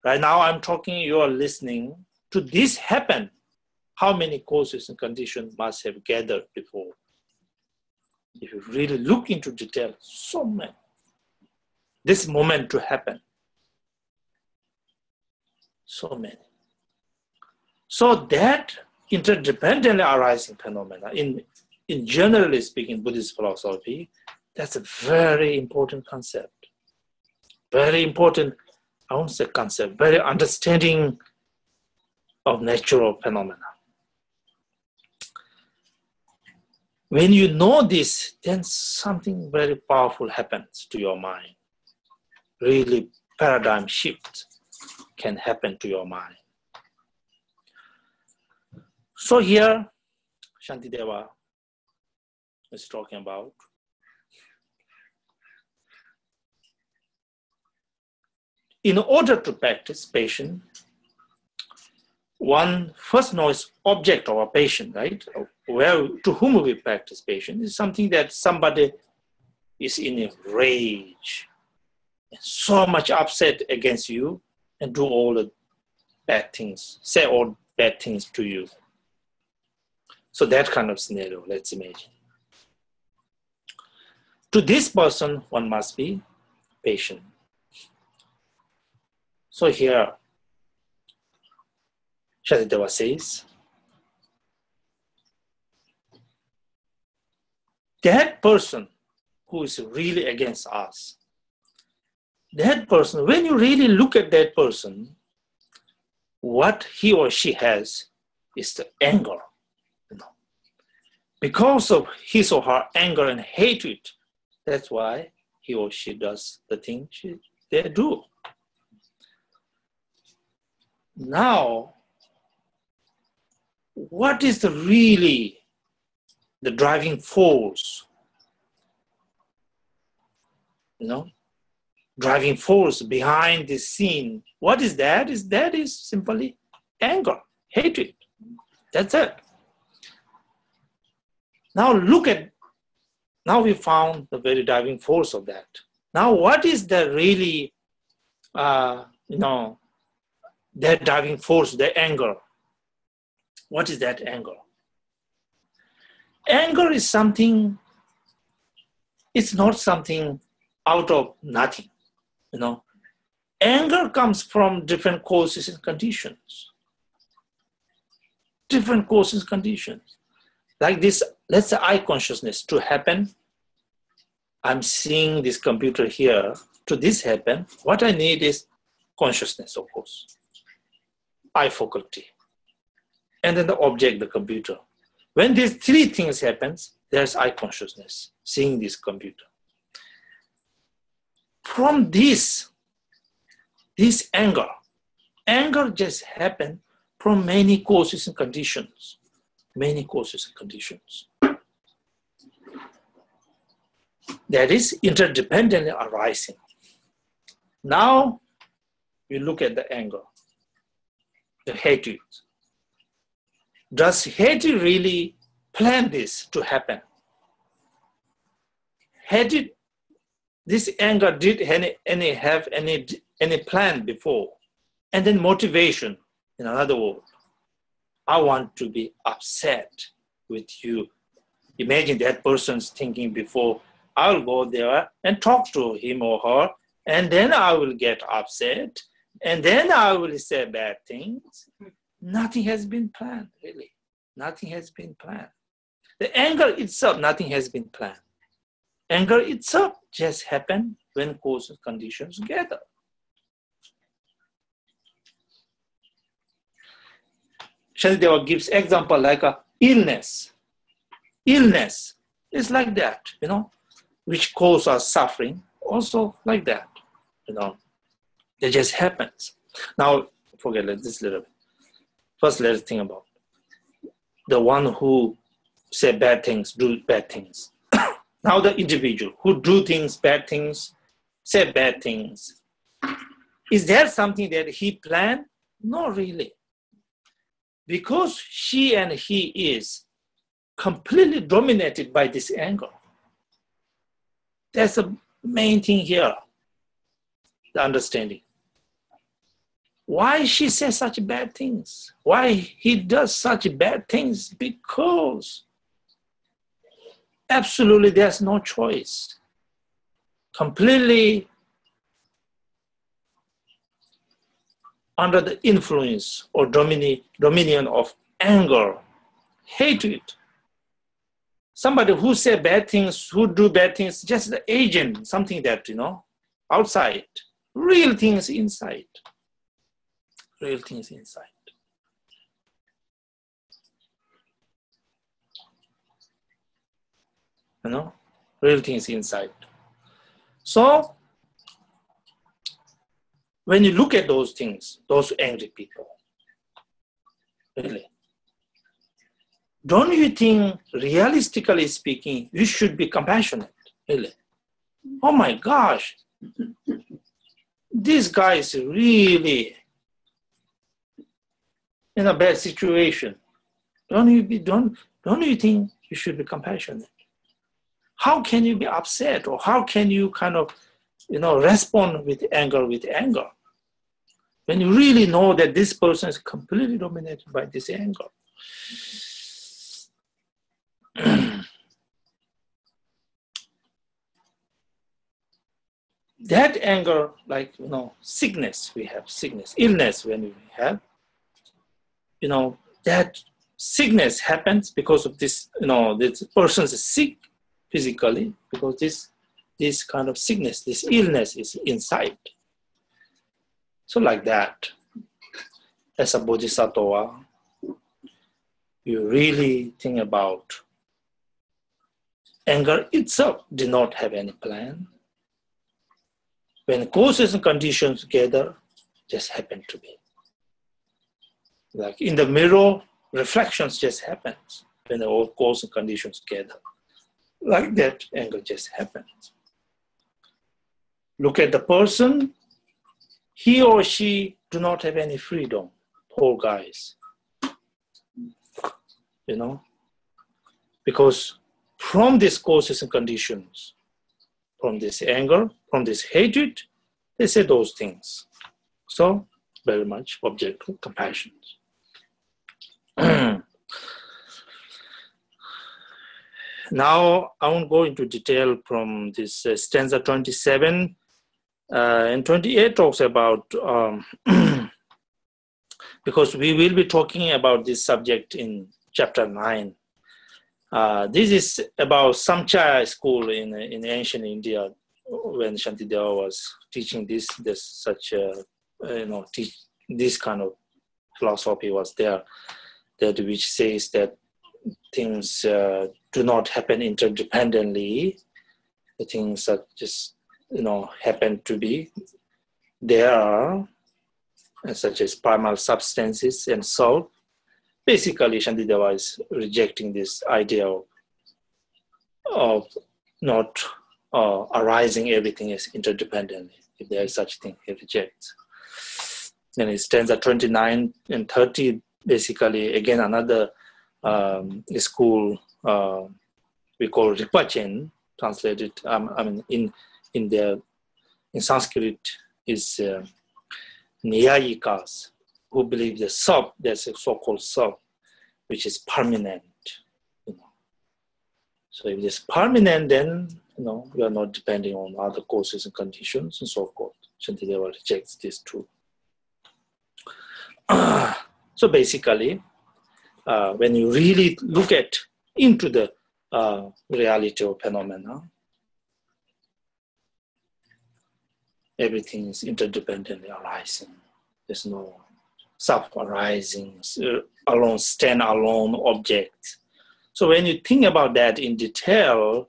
right now I'm talking, you are listening. To this happen, how many causes and conditions must have gathered before? If you really look into detail, so many. This moment to happen, so many. So that interdependently arising phenomena, in generally speaking, Buddhist philosophy, that's a very important concept. Very important, I won't say concept, very understanding of natural phenomena. When you know this, then something very powerful happens to your mind. Really paradigm shift can happen to your mind. So here, Shantideva is talking about in order to practice patience, one first knows object of a patient, right? To whom we practice patience is something that somebody is in a rage, so much upset against you and do all the bad things, say all bad things to you. So that kind of scenario, let's imagine. To this person, one must be patient. So here, Shantideva says, that person who is really against us, that person, when you really look at that person, what he or she has is the anger. Because of his or her anger and hatred, that's why he or she does the thing they do. Now, what is really the driving force? Driving force behind this scene. What is that? That is simply anger, hatred. That's it. Now we found the very driving force of that. Now what is the really, that driving force, the anger? What is that anger? Anger is something, it's not something out of nothing, Anger comes from different causes and conditions. Different causes and conditions. Like this, let's say eye consciousness to happen. I'm seeing this computer here. To this happen, what I need is consciousness, of course. Eye faculty. And then the object, the computer. When these three things happens, there's eye consciousness, seeing this computer. From this anger just happened from many causes and conditions. Many causes and conditions. That is interdependently arising. Now, we look at the anger, the hatred. Does hatred really plan this to happen? Hatred, this anger did have any plan before? And then motivation, in another word, I want to be upset with you. Imagine that person's thinking before, I'll go there and talk to him or her, and then I will get upset, and then I will say bad things. Nothing has been planned, really. Nothing has been planned. The anger itself, nothing has been planned. Anger itself just happened when cause and conditions gather. Shantideva gives example like a illness. Illness is like that, which cause us suffering, also like that, It just happens. Now, forget this little bit. First, let's think about the one who say bad things, do bad things. Now the individual who do things, bad things, say bad things. Is there something that he planned? Not really. Because she and he is completely dominated by this anger. That's the main thing here, the understanding. Why she says such bad things? Why he does such bad things? Because absolutely there's no choice. Completely under the influence or dominion of anger, hatred. Somebody who say bad things, who do bad things, just the agent, something that, outside. Real things inside. Real things inside. Real things inside. So, when you look at those things, those angry people, really, don't you think, realistically speaking, you should be compassionate, really? Oh my gosh, this guy is really in a bad situation. Don't you think you should be compassionate? How can you be upset, or how can you respond with anger when you really know that this person is completely dominated by this anger? That anger, like, sickness, we have sickness, illness when we have, that sickness happens because of this, this person is sick physically because this kind of sickness, this illness is inside. So like that, as a Boddhisattva, you really think about anger itself did not have any plan. When causes and conditions gather, just happen to be. Like in the mirror, reflections just happens when the all causes and conditions gather. Like that, anger just happens. Look at the person, he or she do not have any freedom, poor guys. Because from these causes and conditions, from this anger, from this hatred, they say those things. So, very much objective compassion. Now, I won't go into detail from this stanza 27 and 28 talks about, because we will be talking about this subject in chapter 9. This is about Samchaya school in ancient India when Shantideva was teaching this kind of philosophy was there, that which says that things do not happen interdependently. The things that just, happen to be there, such as primal substances and soul. Basically, Shantideva is rejecting this idea of not arising everything is interdependently. If there is such thing, he rejects. And in stanza 29 and 30, basically, again, another school we call Rinpoche, translated, in Sanskrit is Nyayikas, who believe the self, there's a so-called self, which is permanent. So if it's permanent, then we are not depending on other causes and conditions and so forth. Shantideva rejects this too. So basically, when you really look into the reality of phenomena, everything is interdependently arising. There's no self-arising, stand-alone object. So when you think about that in detail,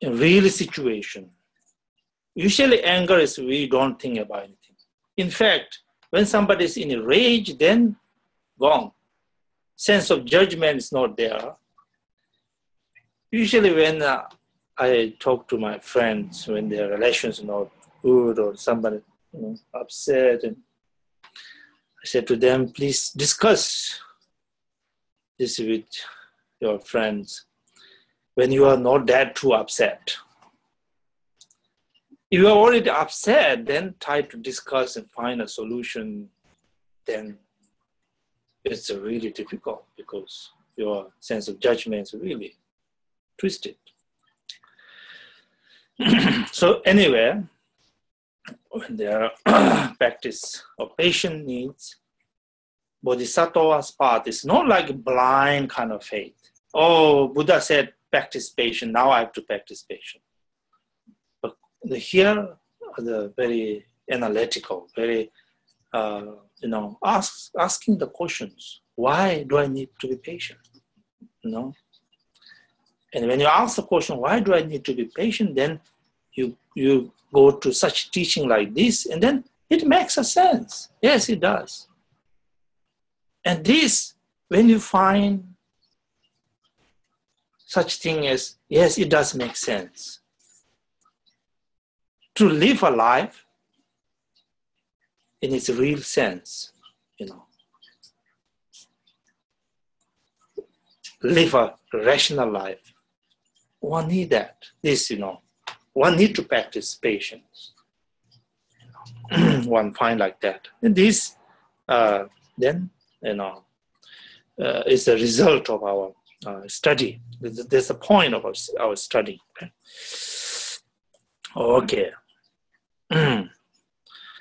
in real situation, usually anger is we don't think about anything. In fact, when somebody is in a rage, then gone. Sense of judgment is not there. Usually when I talk to my friends, when their relations are not good or somebody upset, and I say to them, please discuss this with your friends when you are not that too upset. If you are already upset, then try to discuss and find a solution. Then it's really difficult because your sense of judgment is really twisted. So anyway, when there are practice of patient needs, Bodhisattva's path is not like a blind kind of faith. Oh, Buddha said practice patience, now I have to practice patience. But here are the very analytical, very, asking the questions. Why do I need to be patient? And when you ask the question, why do I need to be patient? Then you go to such teaching like this, and then it makes a sense. Yes, it does. And this, when you find such thing as, yes, it does make sense. To live a life in its real sense, live a rational life. One need that. This, one need to practice patience. One find like that. And this, then, is the result of our study. There's the point of our study. Okay.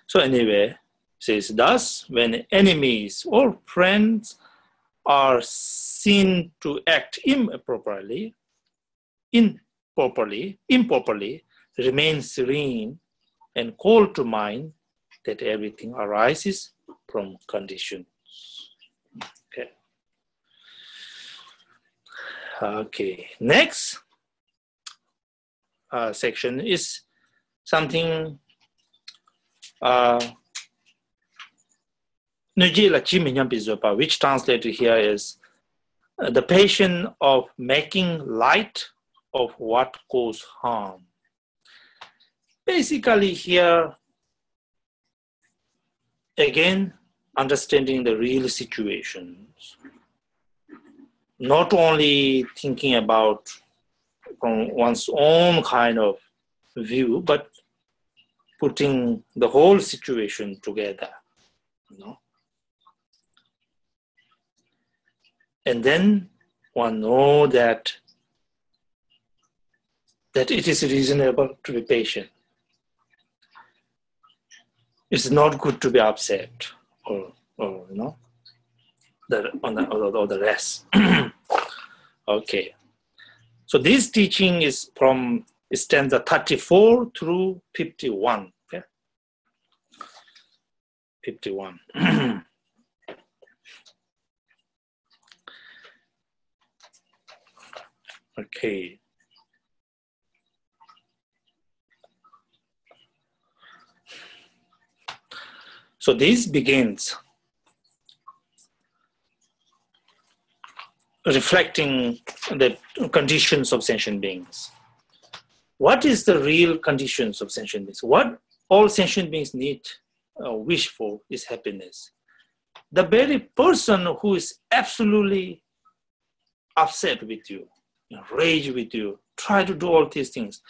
So anyway, says thus, when enemies or friends are seen to act improperly, remain serene and call to mind that everything arises from conditions. Okay. Next section is something which translated here is the patient of making light of what causes harm. Basically here, again, understanding the real situations, not only thinking about from one's own kind of view, but putting the whole situation together, And then one knows that it is reasonable to be patient. It's not good to be upset or the rest. Okay. So this teaching is from stanza 34 through 51. Okay? 51. Okay. So this begins reflecting the conditions of sentient beings. What is the real conditions of sentient beings? What all sentient beings need, wish for is happiness. The very person who is absolutely upset with you, rage with you, try to do all these things,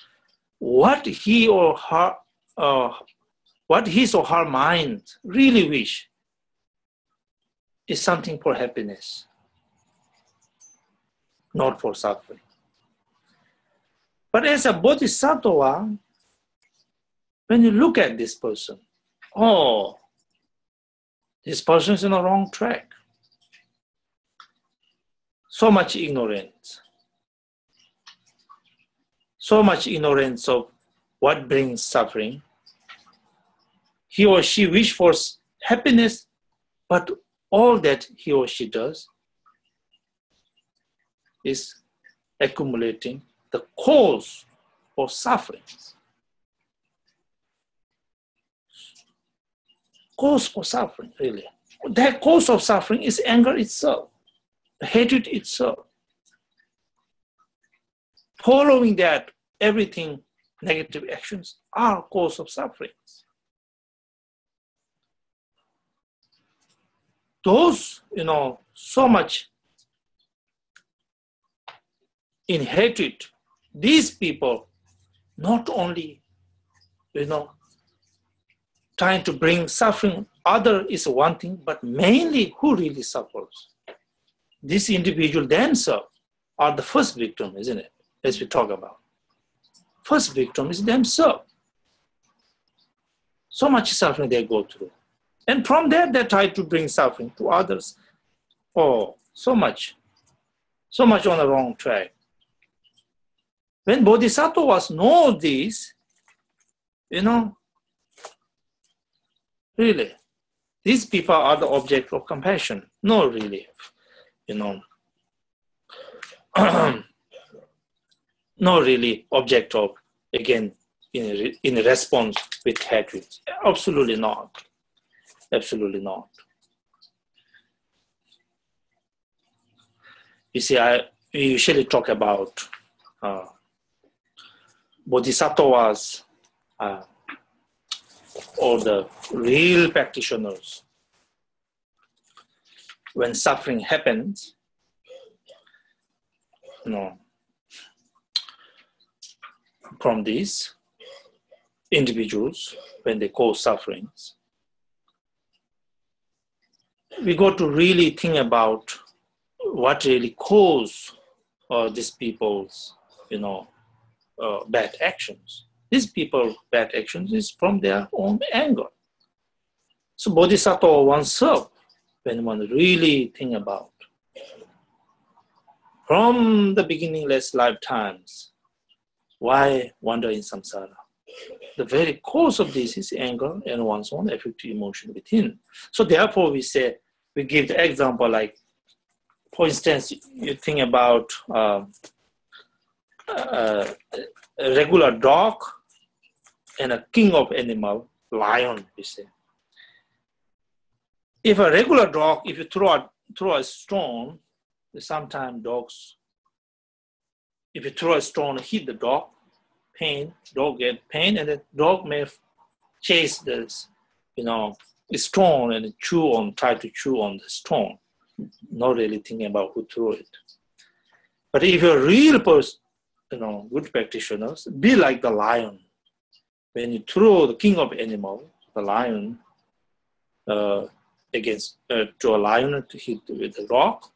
what he or her, what his or her mind really wish is something for happiness, not for suffering. But as a bodhisattva, when you look at this person, oh, this person is on the wrong track. So much ignorance. So much ignorance of what brings suffering. He or she wish for happiness, but all that he or she does is accumulating the cause for sufferings. Cause for suffering, really. That cause of suffering is anger itself, hatred itself. Following that, everything, negative actions are cause of sufferings. Those, so much in hatred, these people not only, trying to bring suffering, other is one thing, but mainly who really suffers? These individuals themselves are the first victim, isn't it? As we talk about. First victim is themselves. So much suffering they go through. And from there, they try to bring suffering to others. Oh, so much on the wrong track. When bodhisattvas know this, really, these people are the object of compassion. No, really, no really object of, again, in response with hatred. Absolutely not. Absolutely not. You see, we usually talk about bodhisattvas or the real practitioners. When suffering happens, from these individuals, when they cause sufferings, we got to really think about what really caused these people's, bad actions. These people's bad actions is from their own anger. So bodhisattva oneself, when one really think about, from the beginningless lifetimes, why wander in samsara? The very cause of this is anger and one's own affective emotion within. So therefore we give the example like, for instance, you think about a regular dog and a king of animal, lion, we say. If a regular dog, if you throw a stone, sometimes dogs, if you throw a stone, hit the dog get pain, and the dog may chase this, stone and try to chew on the stone, not really thinking about who threw it. But if you're a real person, good practitioners, be like the lion. When you throw the king of animal, the lion, against to a lion to hit with the rock,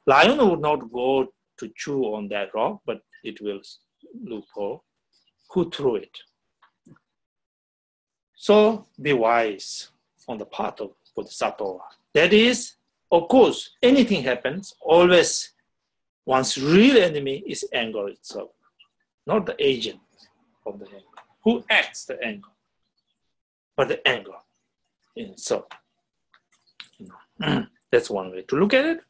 lion would not go to chew on that rock, but it will look for who threw it. So be wise on the path of Bodhisattva. That is, of course, anything happens, always one's real enemy is anger itself, not the agent of the anger. Who acts the anger? But the anger in itself. That's one way to look at it.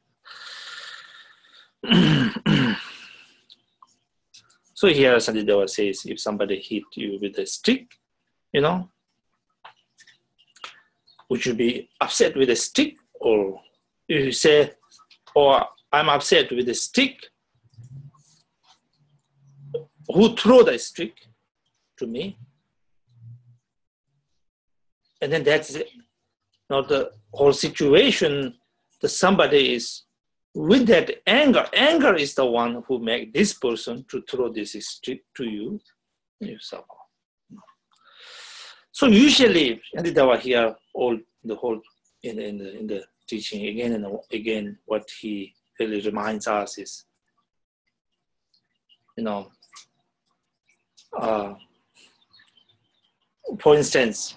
So here Shantideva says, if somebody hit you with a stick, would you be upset with a stick? Or you say, oh, I'm upset with a stick. Who threw the stick to me? And then that's it. Now the whole situation, somebody is with that anger. Anger is the one who make this person to throw this stick to you. So usually, Shantideva here, in the teaching again and again, what he really reminds us is, for instance,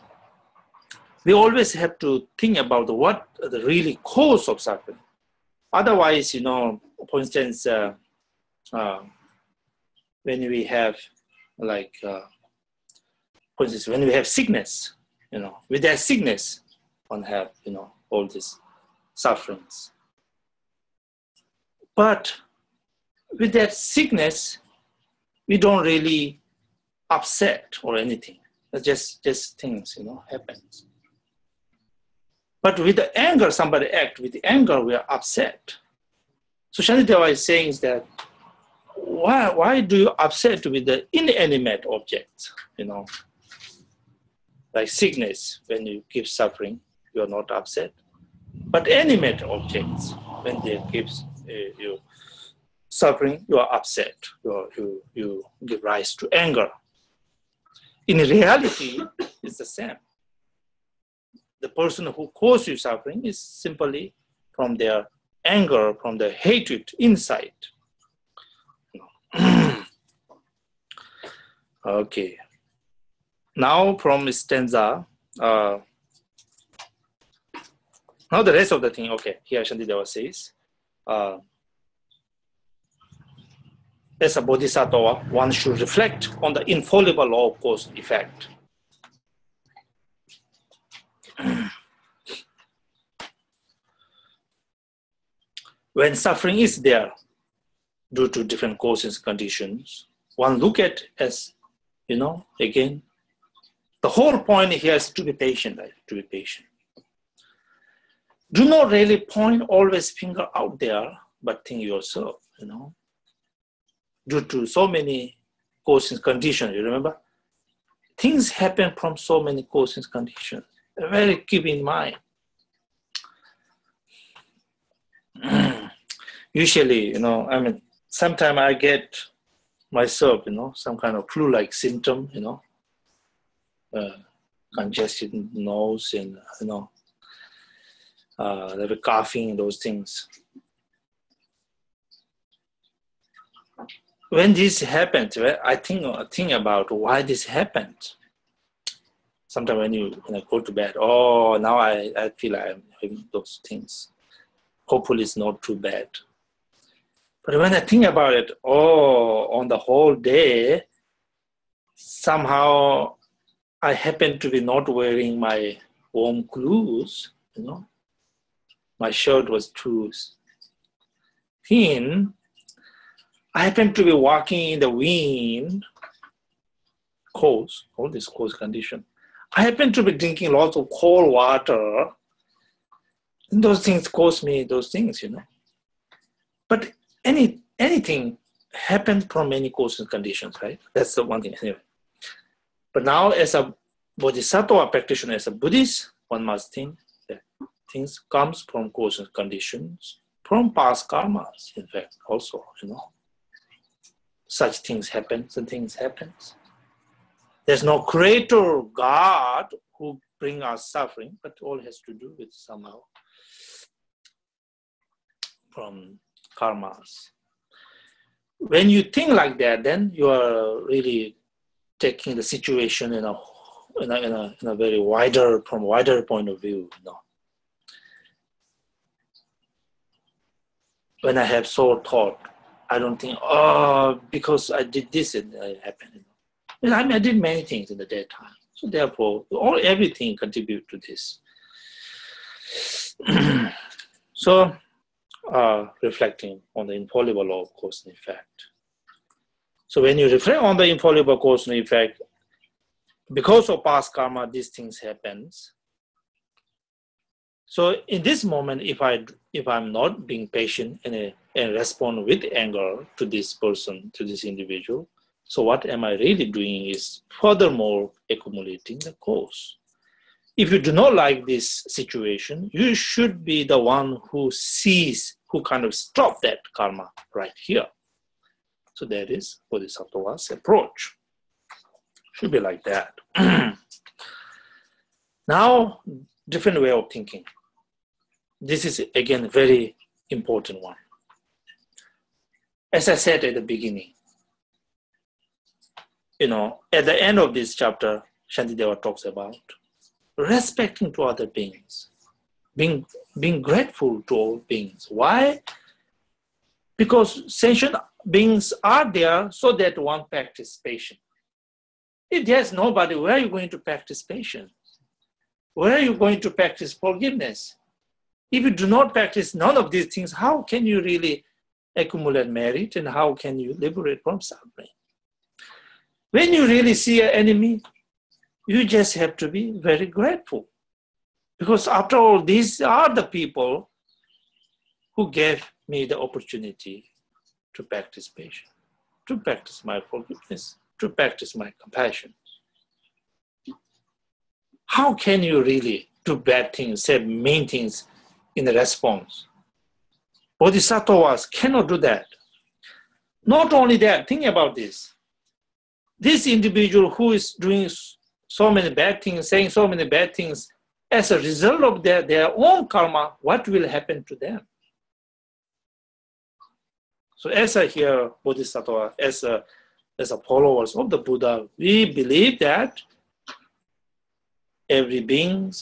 we always have to think about what the really cause of suffering. Otherwise, for instance, when we have for instance, when we have sickness, with that sickness, one have, all these sufferings. But with that sickness, we don't really upset or anything. It's just things, happens. But with the anger, somebody act, with the anger, we are upset. So Shantideva is saying that, why do you upset with the inanimate objects, like sickness, when you keep suffering, you are not upset. But animate objects, when they keep you suffering, you are upset. You give rise to anger. In reality, it's the same. The person who causes you suffering is simply from their anger, from their hatred inside. Okay. Now from stanza, now the rest of the thing, okay, here Shantideva says, as a Bodhisattva, one should reflect on the infallible law of cause and effect. When suffering is there due to different causes and conditions, one look at as, again, the whole point here is to be patient, right? To be patient. Do not really point always finger out there, but think yourself, Due to so many causes and conditions, you remember? Things happen from so many causes and conditions. Very keep in mind. Usually, sometimes I get myself, some kind of flu-like symptom, congested nose and, the coughing, those things. When this happens, I think about why this happened. Sometimes when I go to bed, now I feel I'm having those things. Hopefully it's not too bad. But when I think about it, on the whole day, somehow I happen to be not wearing my warm clothes, My shirt was too thin. I happen to be walking in the wind, all this cold condition. I happen to be drinking lots of cold water. And those things cause me those things, But anything happens from many causes and conditions, right? That's the one thing. Anyway. But now as a Bodhisattva practitioner, as a Buddhist, one must think that things comes from causes and conditions, from past karmas, in fact, also, Such things happen, and things happen. There's no creator God who bring us suffering, but all has to do with somehow from karmas. When you think like that, then you are really taking the situation in a very wider point of view. When I have so thought, I don't think, because I did this and it happened. I did many things in the daytime. So therefore, everything contribute to this. Reflecting on the infallible law of cause and effect. So when you reflect on the infallible causative effect, because of past karma, these things happens. So in this moment, if I'm not being patient and respond with anger to this person, to this individual, so what am I really doing is furthermore accumulating the cause. If you do not like this situation, you should be the one who sees, who kind of stop that karma right here. So that is Bodhisattva's approach. Should be like that. Now, different way of thinking. This is again very important one. As I said at the beginning, at the end of this chapter, Shantideva talks about respecting to other beings, being grateful to all beings. Why? Because sentient beings are there so that one practice patience. If there's nobody, where are you going to practice patience? Where are you going to practice forgiveness? If you do not practice none of these things, how can you really accumulate merit and how can you liberate from suffering? When you really see an enemy, you just have to be very grateful. Because after all, these are the people who gave me the opportunity to practice patience, to practice my forgiveness, to practice my compassion. How can you really do bad things, say mean things in the response? Bodhisattvas cannot do that. Not only that, think about this. This individual who is doing so many bad things, saying so many bad things, as a result of their own karma, what will happen to them? So as I hear Bodhisattva, as a followers of the Buddha, we believe that every being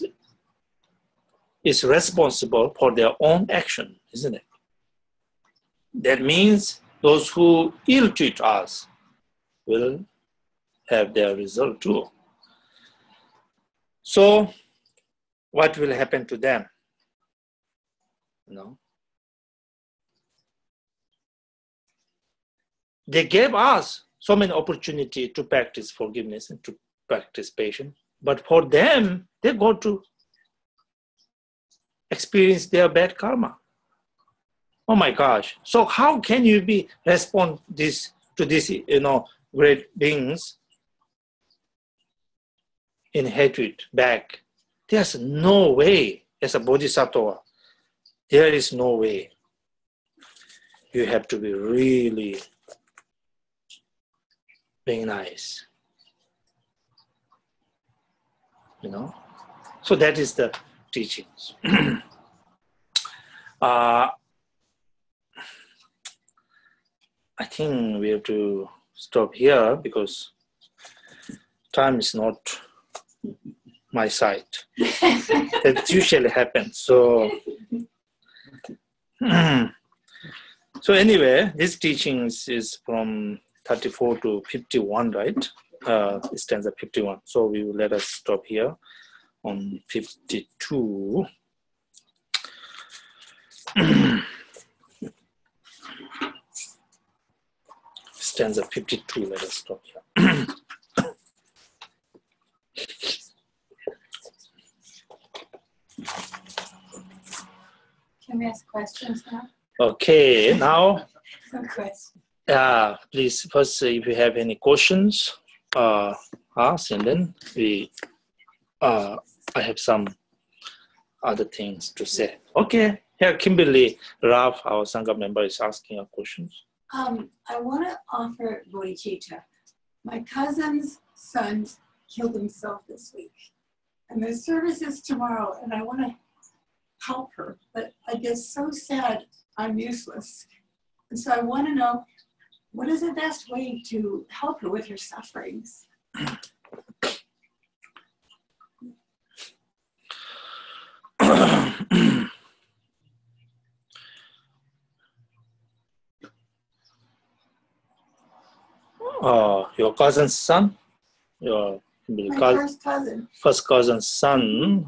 is responsible for their own action, isn't it? That means those who ill-treat us will have their result too. So what will happen to them? They gave us so many opportunities to practice forgiveness and to practice patience, but for them, they got to experience their bad karma. Oh my gosh! So how can you respond to these great beings in hatred back? There's no way. As a bodhisattva, there is no way. You have to be really being nice. So that is the teachings. I think we have to stop here because time is not my side. That usually happens. So anyway, this teachings is from 34 to 51, right? Stanza 51. So we will let us stop here on 52. Stanza 52, let us stop here. Can we ask questions now? Okay, now, No question. please, first, if you have any questions, ask, and then I have some other things to say. Okay, here, Kimberly Ralph, our Sangha member, is asking a questions. I want to offer bodhicitta. My cousin's son killed himself this week, and the service is tomorrow, and I want to help her, but I get so sad I'm useless. And so I want to know, what is the best way to help her with her sufferings? Your cousin's son? My first cousin's son.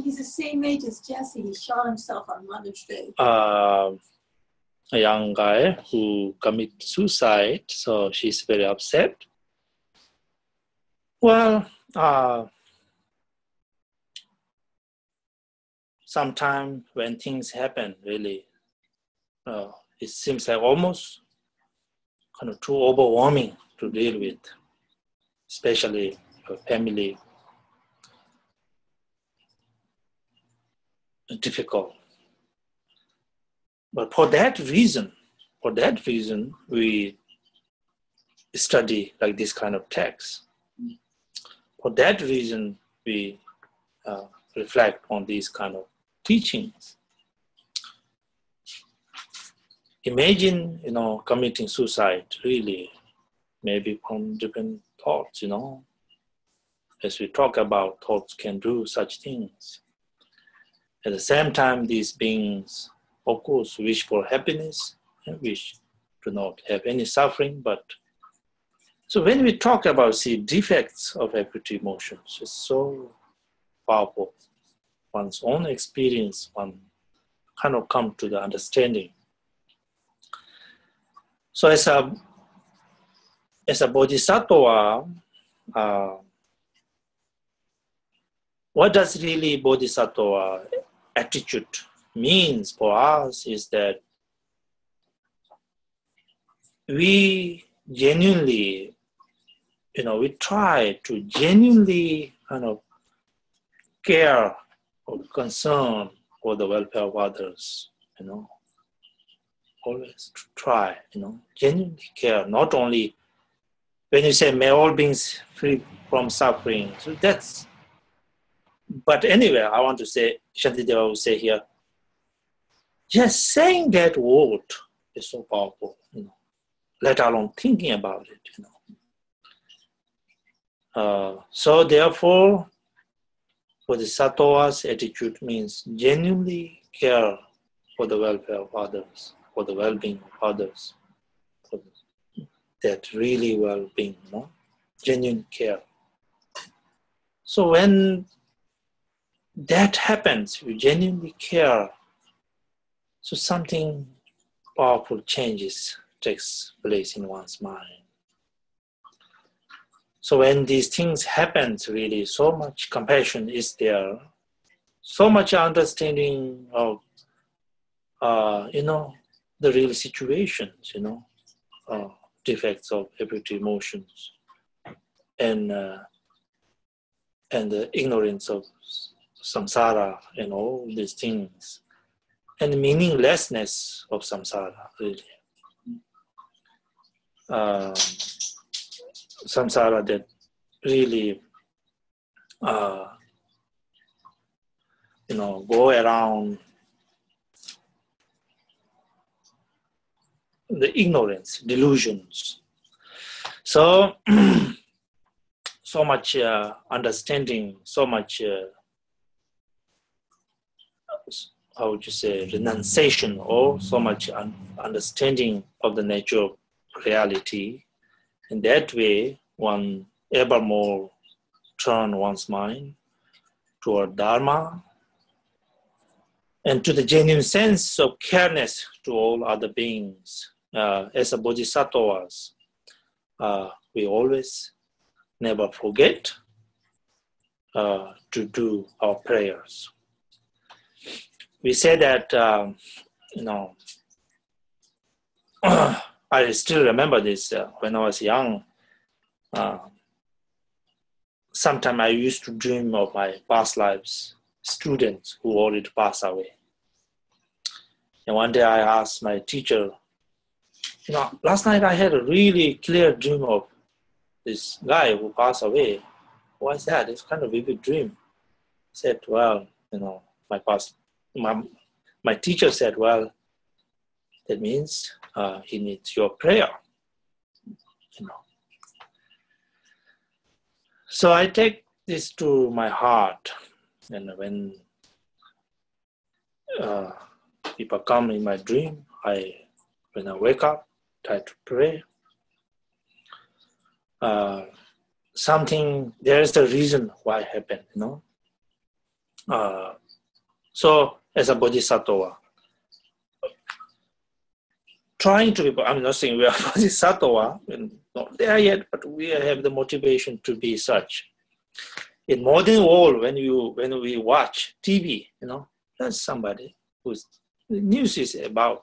He's the same age as Jesse. He shot himself on Mother's Day. a young guy who committed suicide, so she's very upset. Well, sometimes when things happen, really, it seems like almost kind of too overwhelming to deal with, especially family, difficult. But for that reason, we study like this kind of text. For that reason, we reflect on these kind of teachings. Imagine, committing suicide, really, maybe from different thoughts, As we talk about, thoughts can do such things. At the same time, these beings, of course, wish for happiness and wish to not have any suffering. But so when we talk about defects of equity emotions, it's so powerful. One's own experience, one kind of come to the understanding. So as a Bodhisattva, what does really Bodhisattva attitude means for us is that we genuinely, we try to genuinely kind of care or concern for the welfare of others, always try, genuinely care, not only when you say may all beings free from suffering, so that's, but anyway, I want to say, Shantideva will say here, just saying that word is so powerful, let alone thinking about it, So therefore, Bodhisattva's attitude means genuinely care for the welfare of others, for the well-being of others, for that really well-being, genuine care. So when that happens, you genuinely care, so something powerful takes place in one's mind. So when these things happen, really, so much compassion is there, so much understanding of, the real situations, defects of equity emotions, and the ignorance of samsara and all these things, and the meaninglessness of samsara, really. Samsara that really, go around the ignorance, delusions. So, so much understanding, so much, how would you say, renunciation, or so much understanding of the nature of reality. In that way, one ever more turn one's mind toward Dharma and to the genuine sense of careness to all other beings. As a Bodhisattvas, we always never forget to do our prayers. We say that, I still remember this when I was young. Sometimes I used to dream of my past lives, students who already passed away. And one day I asked my teacher, last night I had a really clear dream of this guy who passed away. Why is that? It's kind of a vivid dream. I said, well, my teacher said, well, that means he needs your prayer. So I take this to my heart, and when people come in my dream, when I wake up, try to pray. There is a reason why it happened, So as a Bodhisattva, trying to be, I'm not saying we are Bodhisattva, we're not there yet, but we have the motivation to be such. In modern world, when we watch TV, there's somebody whose news is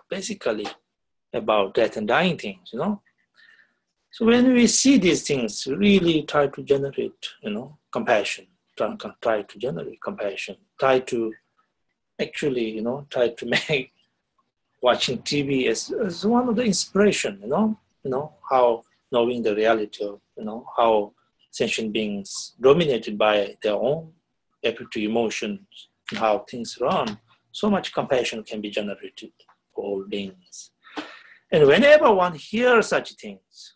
basically about death and dying things, So when we see these things, really try to generate, compassion, try to generate compassion, try to actually, try to make watching TV as one of the inspiration, how knowing the reality of, how sentient beings dominated by their own affective emotions and how things run, so much compassion can be generated for all beings. And whenever one hears such things,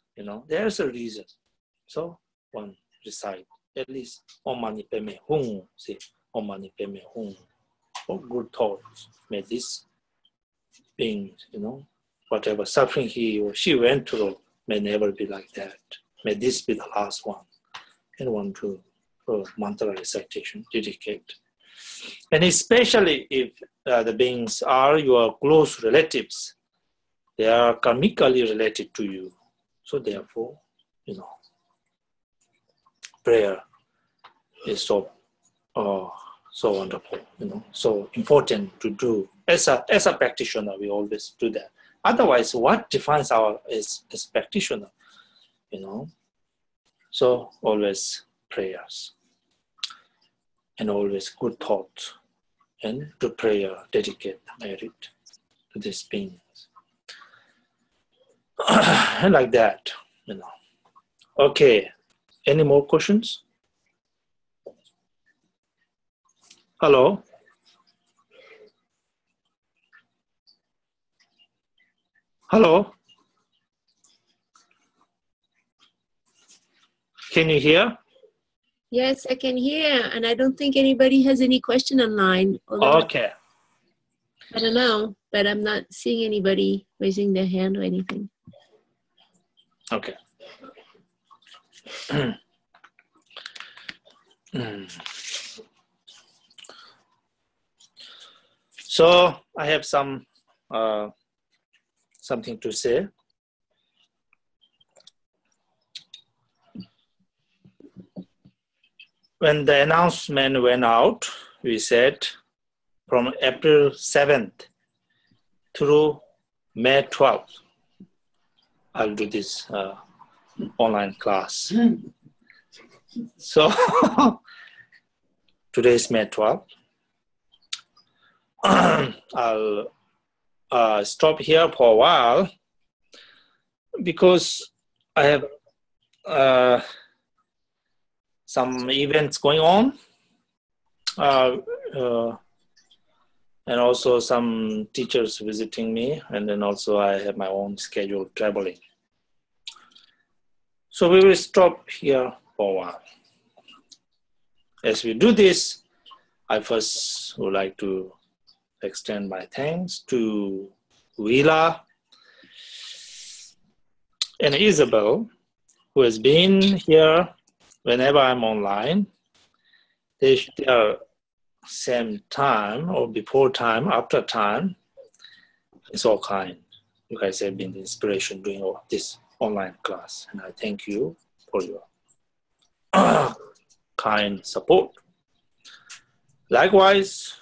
there's a reason. So one recite at least Om Mani Padme Hum, say Om Mani Padme Hum, or good thoughts. May this being, whatever suffering he or she went through may never be like that. May this be the last one. And one to mantra recitation, dedicate. And especially if the beings are your close relatives, they are karmically related to you. So therefore, prayer is so wonderful, so important to do. As a practitioner, we always do that. Otherwise, what defines our as practitioner, So always prayers and always good thoughts, and to prayer dedicate merit to these beings. And like that, Okay, any more questions? Hello? Hello? Can you hear? Yes, I can hear, and I don't think anybody has any question online. Okay. I don't know, but I'm not seeing anybody raising their hand or anything. Okay. So I have something to say. When the announcement went out, we said from April 7th through May 12th, I'll do this online class. So today is May 12th. I'll stop here for a while because I have some events going on, and also some teachers visiting me, and then also I have my own schedule traveling. So we will stop here for a while. As we do this, I first would like to extend my thanks to Willa and Isabel, who has been here whenever I'm online. They are same time or before time, after time. It's all kind. You guys have been the inspiration doing all this online class, and I thank you for your kind support. Likewise,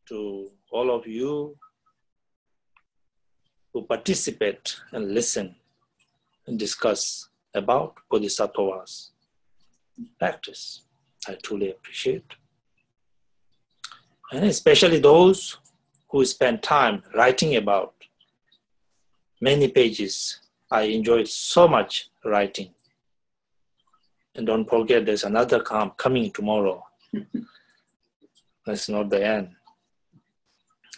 to all of you who participate and listen and discuss about Bodhisattva's practice, I truly appreciate. And especially those who spend time writing about many pages. I enjoyed so much writing. And don't forget, there's another camp coming tomorrow. That's not the end.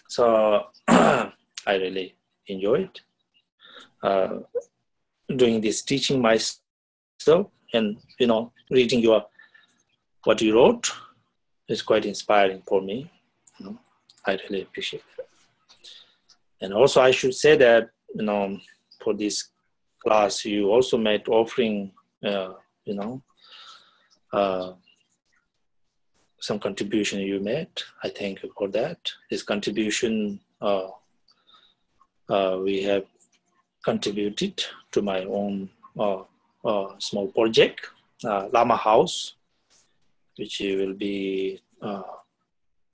So I really enjoyed doing this teaching myself, and reading what you wrote is quite inspiring for me. I really appreciate it. And also I should say that for this class you also made offering some contribution you made. I thank you for that. This contribution we have contributed to my own small project, Lama House, which will be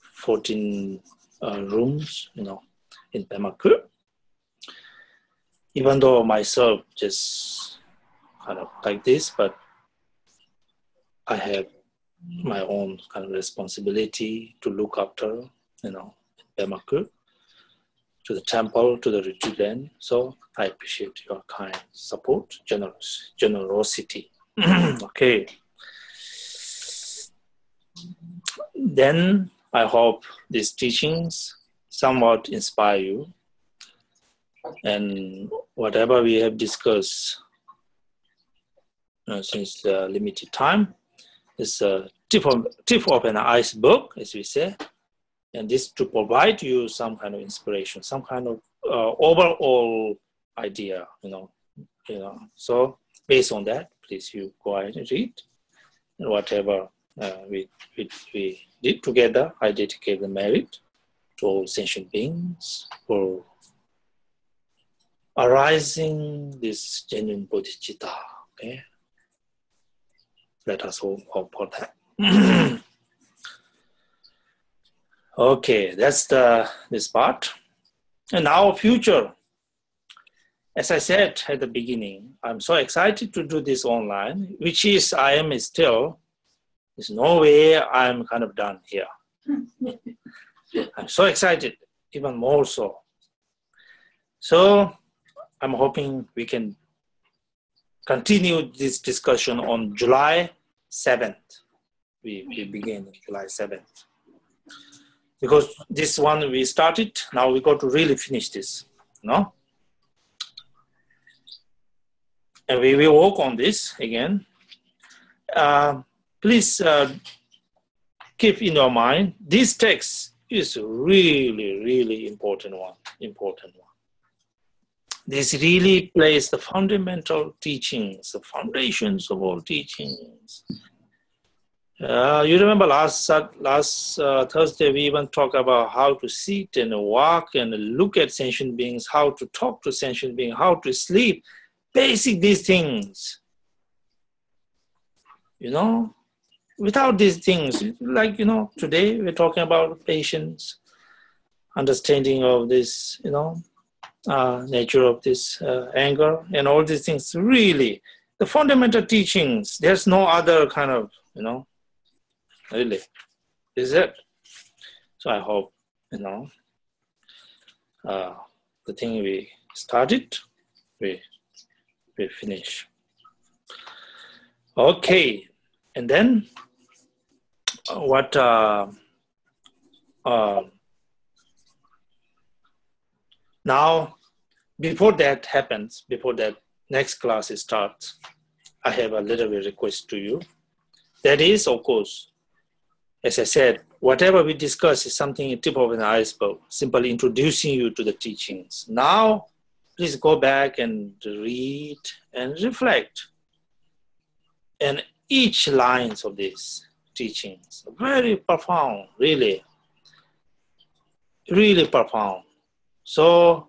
14 rooms, in Pemaku. Even though myself just kind of like this, but I have my own kind of responsibility to look after, Pemaku, to the temple, to the retreat land. So I appreciate your kind support, generosity. Okay. Then I hope these teachings somewhat inspire you, and whatever we have discussed since the limited time is a tip of an iceberg, as we say, and this to provide you some kind of inspiration, some kind of overall idea, So based on that, please you go ahead and read, and whatever we did together, I dedicate the merit to all sentient beings for arising this genuine bodhicitta. Okay, let us hope for that. Okay, that's this part. And now future. As I said at the beginning, I'm so excited to do this online, which is I am still. There's no way I'm kind of done here. I'm so excited, even more so. So I'm hoping we can continue this discussion on July 7th. We begin on July 7th. Because this one we started, now we got to really finish this, And we will work on this again. Please keep in your mind, this text is really, really important one. This really plays the fundamental teachings, the foundations of all teachings. You remember last Thursday, we even talked about how to sit and walk and look at sentient beings, how to talk to sentient beings, how to sleep, basic these things. Without these things, like, today we're talking about patience, understanding of this, nature of this anger and all these things. Really, the fundamental teachings, there's no other kind of, really, is it? So I hope, the thing we started, we finish. Okay. And then what now, before that happens, before that next class starts, I have a little bit request to you. That is, of course, as I said, whatever we discuss is something tip of an iceberg, simply introducing you to the teachings. Now, please go back and read and reflect. And each lines of these teachings are very profound, really, really profound. So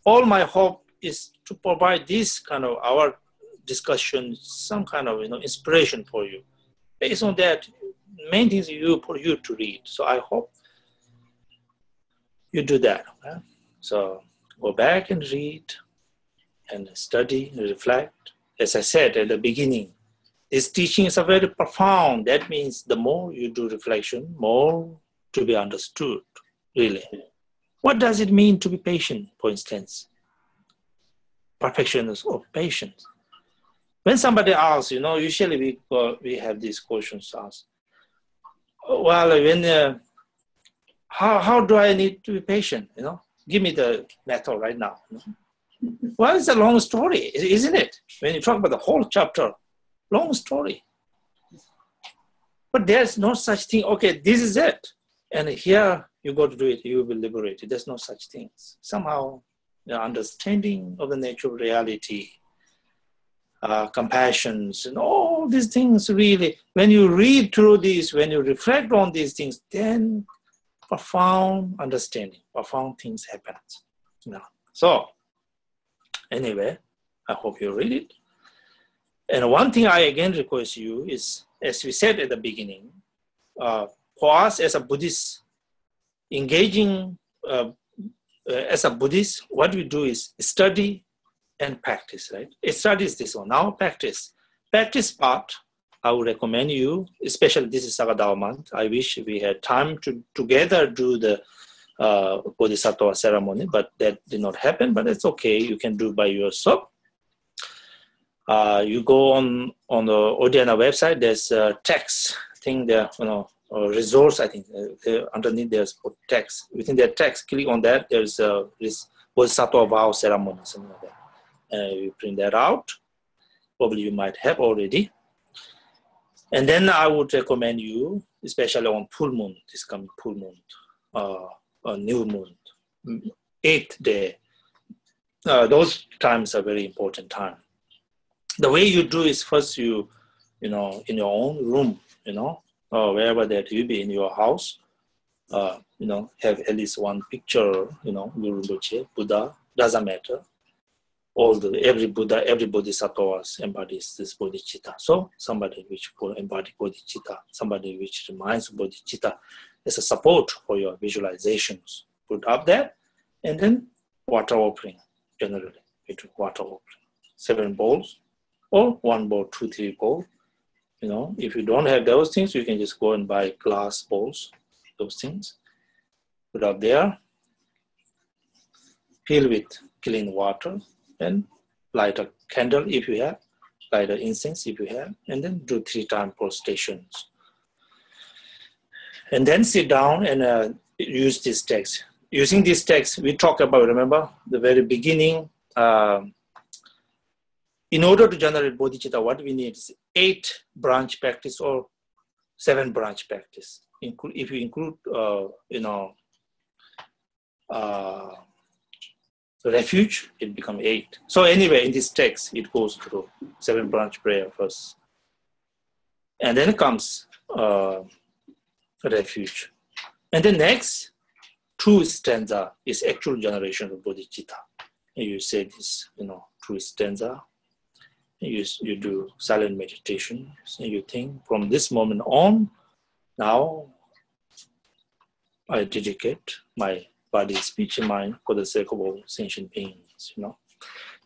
all my hope is to provide this kind of our discussion, some kind of inspiration for you. Based on that, main things for you to read. So I hope you do that. Okay? So go back and read and study and reflect. As I said at the beginning, these teachings are very profound. That means the more you do reflection, more to be understood, really. What does it mean to be patient, for instance? Perfection of patience. When somebody asks, usually we have these questions asked. Well, how do I need to be patient? Give me the method right now. Well, it's a long story, isn't it? When you talk about the whole chapter, long story. But there's no such thing, okay, this is it. And here you go to do it, you will be liberated. There's no such things. Somehow, understanding of the nature of reality, compassions, and all these things really, when you read through these, when you reflect on these things, then profound understanding, profound things happen. So, Anyway, I hope you read it. And one thing I again request you is, as we said at the beginning, for us as a Buddhist, engaging as a Buddhist, what we do is study and practice, right? Study is this one. Now practice. Practice part, I would recommend you, especially this is Sagadao month. I wish we had time to together do the Bodhisattva ceremony, but that did not happen, but it's okay. You can do by yourself. You go on the Orgyen website, there's a text thing there, resource, I think. Underneath there's text. Within that text, click on that, there's this Bodhisattva vow ceremony, something like that. You print that out. Probably you might have already. And then I would recommend you, especially on full moon, this coming full moon, new moon, 8th day. Those times are very important time. The way you do is first you in your own room, or wherever that you be in your house, have at least one picture, Guru Rinpoche, Buddha, doesn't matter. Every Buddha, every Bodhisattva embodies this bodhicitta. So somebody which embody bodhicitta, somebody which reminds bodhicitta as a support for your visualizations. Put up there, and then water offering, generally, we do water offering. 7 bowls, or 1 bowl, 2, 3 bowls. If you don't have those things, you can just go and buy glass bowls, those things. Put up there, fill with clean water, and light a candle if you have, light an incense if you have, and then do 3 times prostrations. And then sit down and use this text. Using this text, we talked about, remember, the very beginning. In order to generate bodhicitta, what we need is 8 branch practice or 7 branch practice. If you include, refuge, it becomes 8. So anyway, in this text, it goes through 7 branch prayer first. And then comes refuge. And the next 2 stanza is actual generation of bodhicitta. And you say this, 2 stanza. You do silent meditation. And you think from this moment on, now I dedicate my body, speech, and mind for the sake of all sentient beings,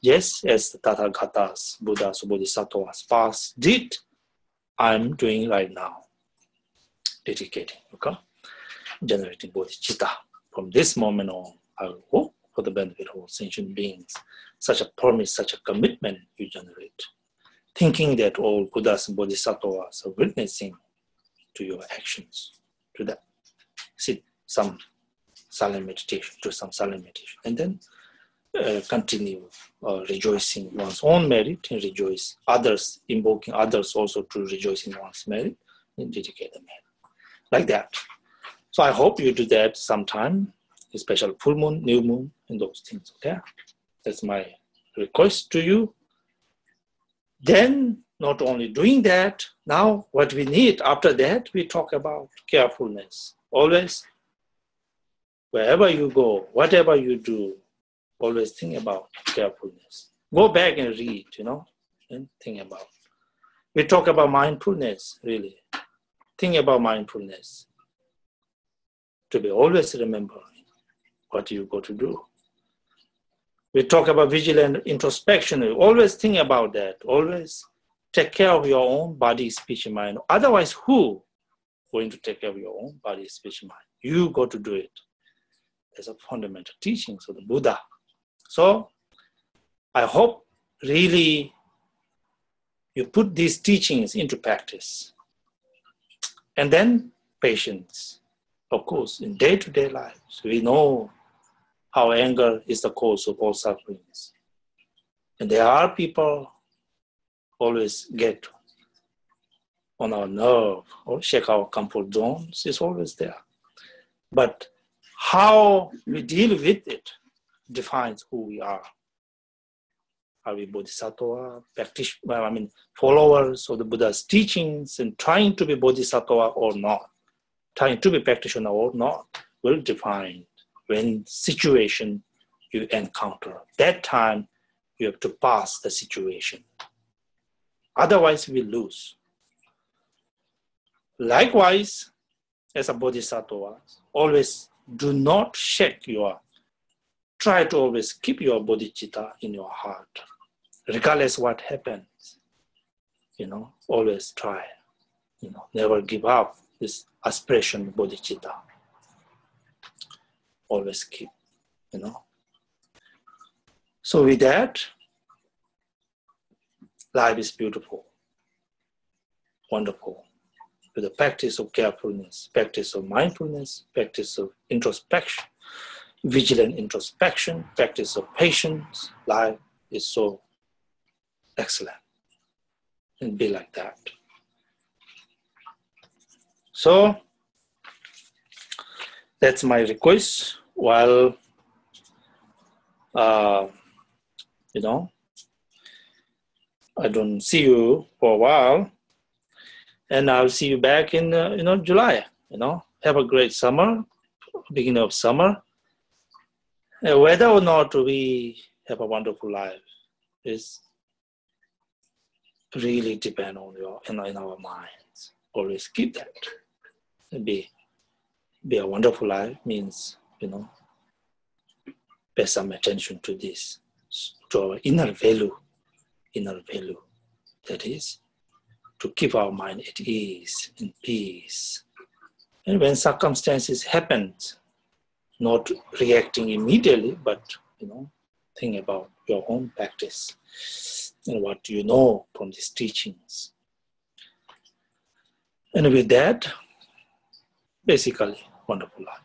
Yes, as the Tathagatas, Buddhas, Bodhisattvas past did, I'm doing right now. Dedicating, okay? Generating bodhicitta. From this moment on, I will hope for the benefit of all sentient beings. Such a promise, such a commitment you generate. Thinking that all Buddhas and Bodhisattvas are witnessing to your actions. To that. Sit some silent meditation, do some silent meditation. And then continue rejoicing one's own merit and rejoice others, invoking others also to rejoice in one's merit and dedicate the merit. Like that. So I hope you do that sometime, especially full moon, new moon, and those things, okay? That's my request to you. Then, not only doing that, now what we need after that, we talk about carefulness. Always, wherever you go, whatever you do, always think about carefulness. Go back and read, and think about. We talk about mindfulness, really. Think about mindfulness. To be always remembering what you go to do. We talk about vigilant introspection. Always think about that. Always take care of your own body, speech, and mind. Otherwise, who going to take care of your own body, speech, and mind? You got to do it. There's a fundamental teachings of the Buddha. So I hope really you put these teachings into practice. And then patience. Of course, in day-to-day lives, we know how anger is the cause of all sufferings. And there are people always get on our nerve or shake our comfort zones. It's always there. But how we deal with it defines who we are. Are we Bodhisattva, followers of the Buddha's teachings and trying to be Bodhisattva or not? Trying to be practitioner or not will define when situation you encounter. That time We have to pass the situation. Otherwise, we lose. Likewise, as a Bodhisattva, always do not shake try to always keep your bodhicitta in your heart, regardless what happens. Always try, never give up this aspiration bodhicitta. Always keep, So with that, life is beautiful, wonderful. With the practice of carefulness, practice of mindfulness, practice of introspection, vigilant introspection, practice of patience, life is so excellent. And be like that. So, that's my request. While, I don't see you for a while, and I'll see you back in, July. Have a great summer, beginning of summer. Whether or not we have a wonderful life is really depend on in our minds. Always keep that. Be a wonderful life means, pay some attention to this, to our inner value. That is, to keep our mind at ease, in peace. And when circumstances happen, not reacting immediately, but, think about your own practice and what you know from these teachings. And with that, basically, wonderful life.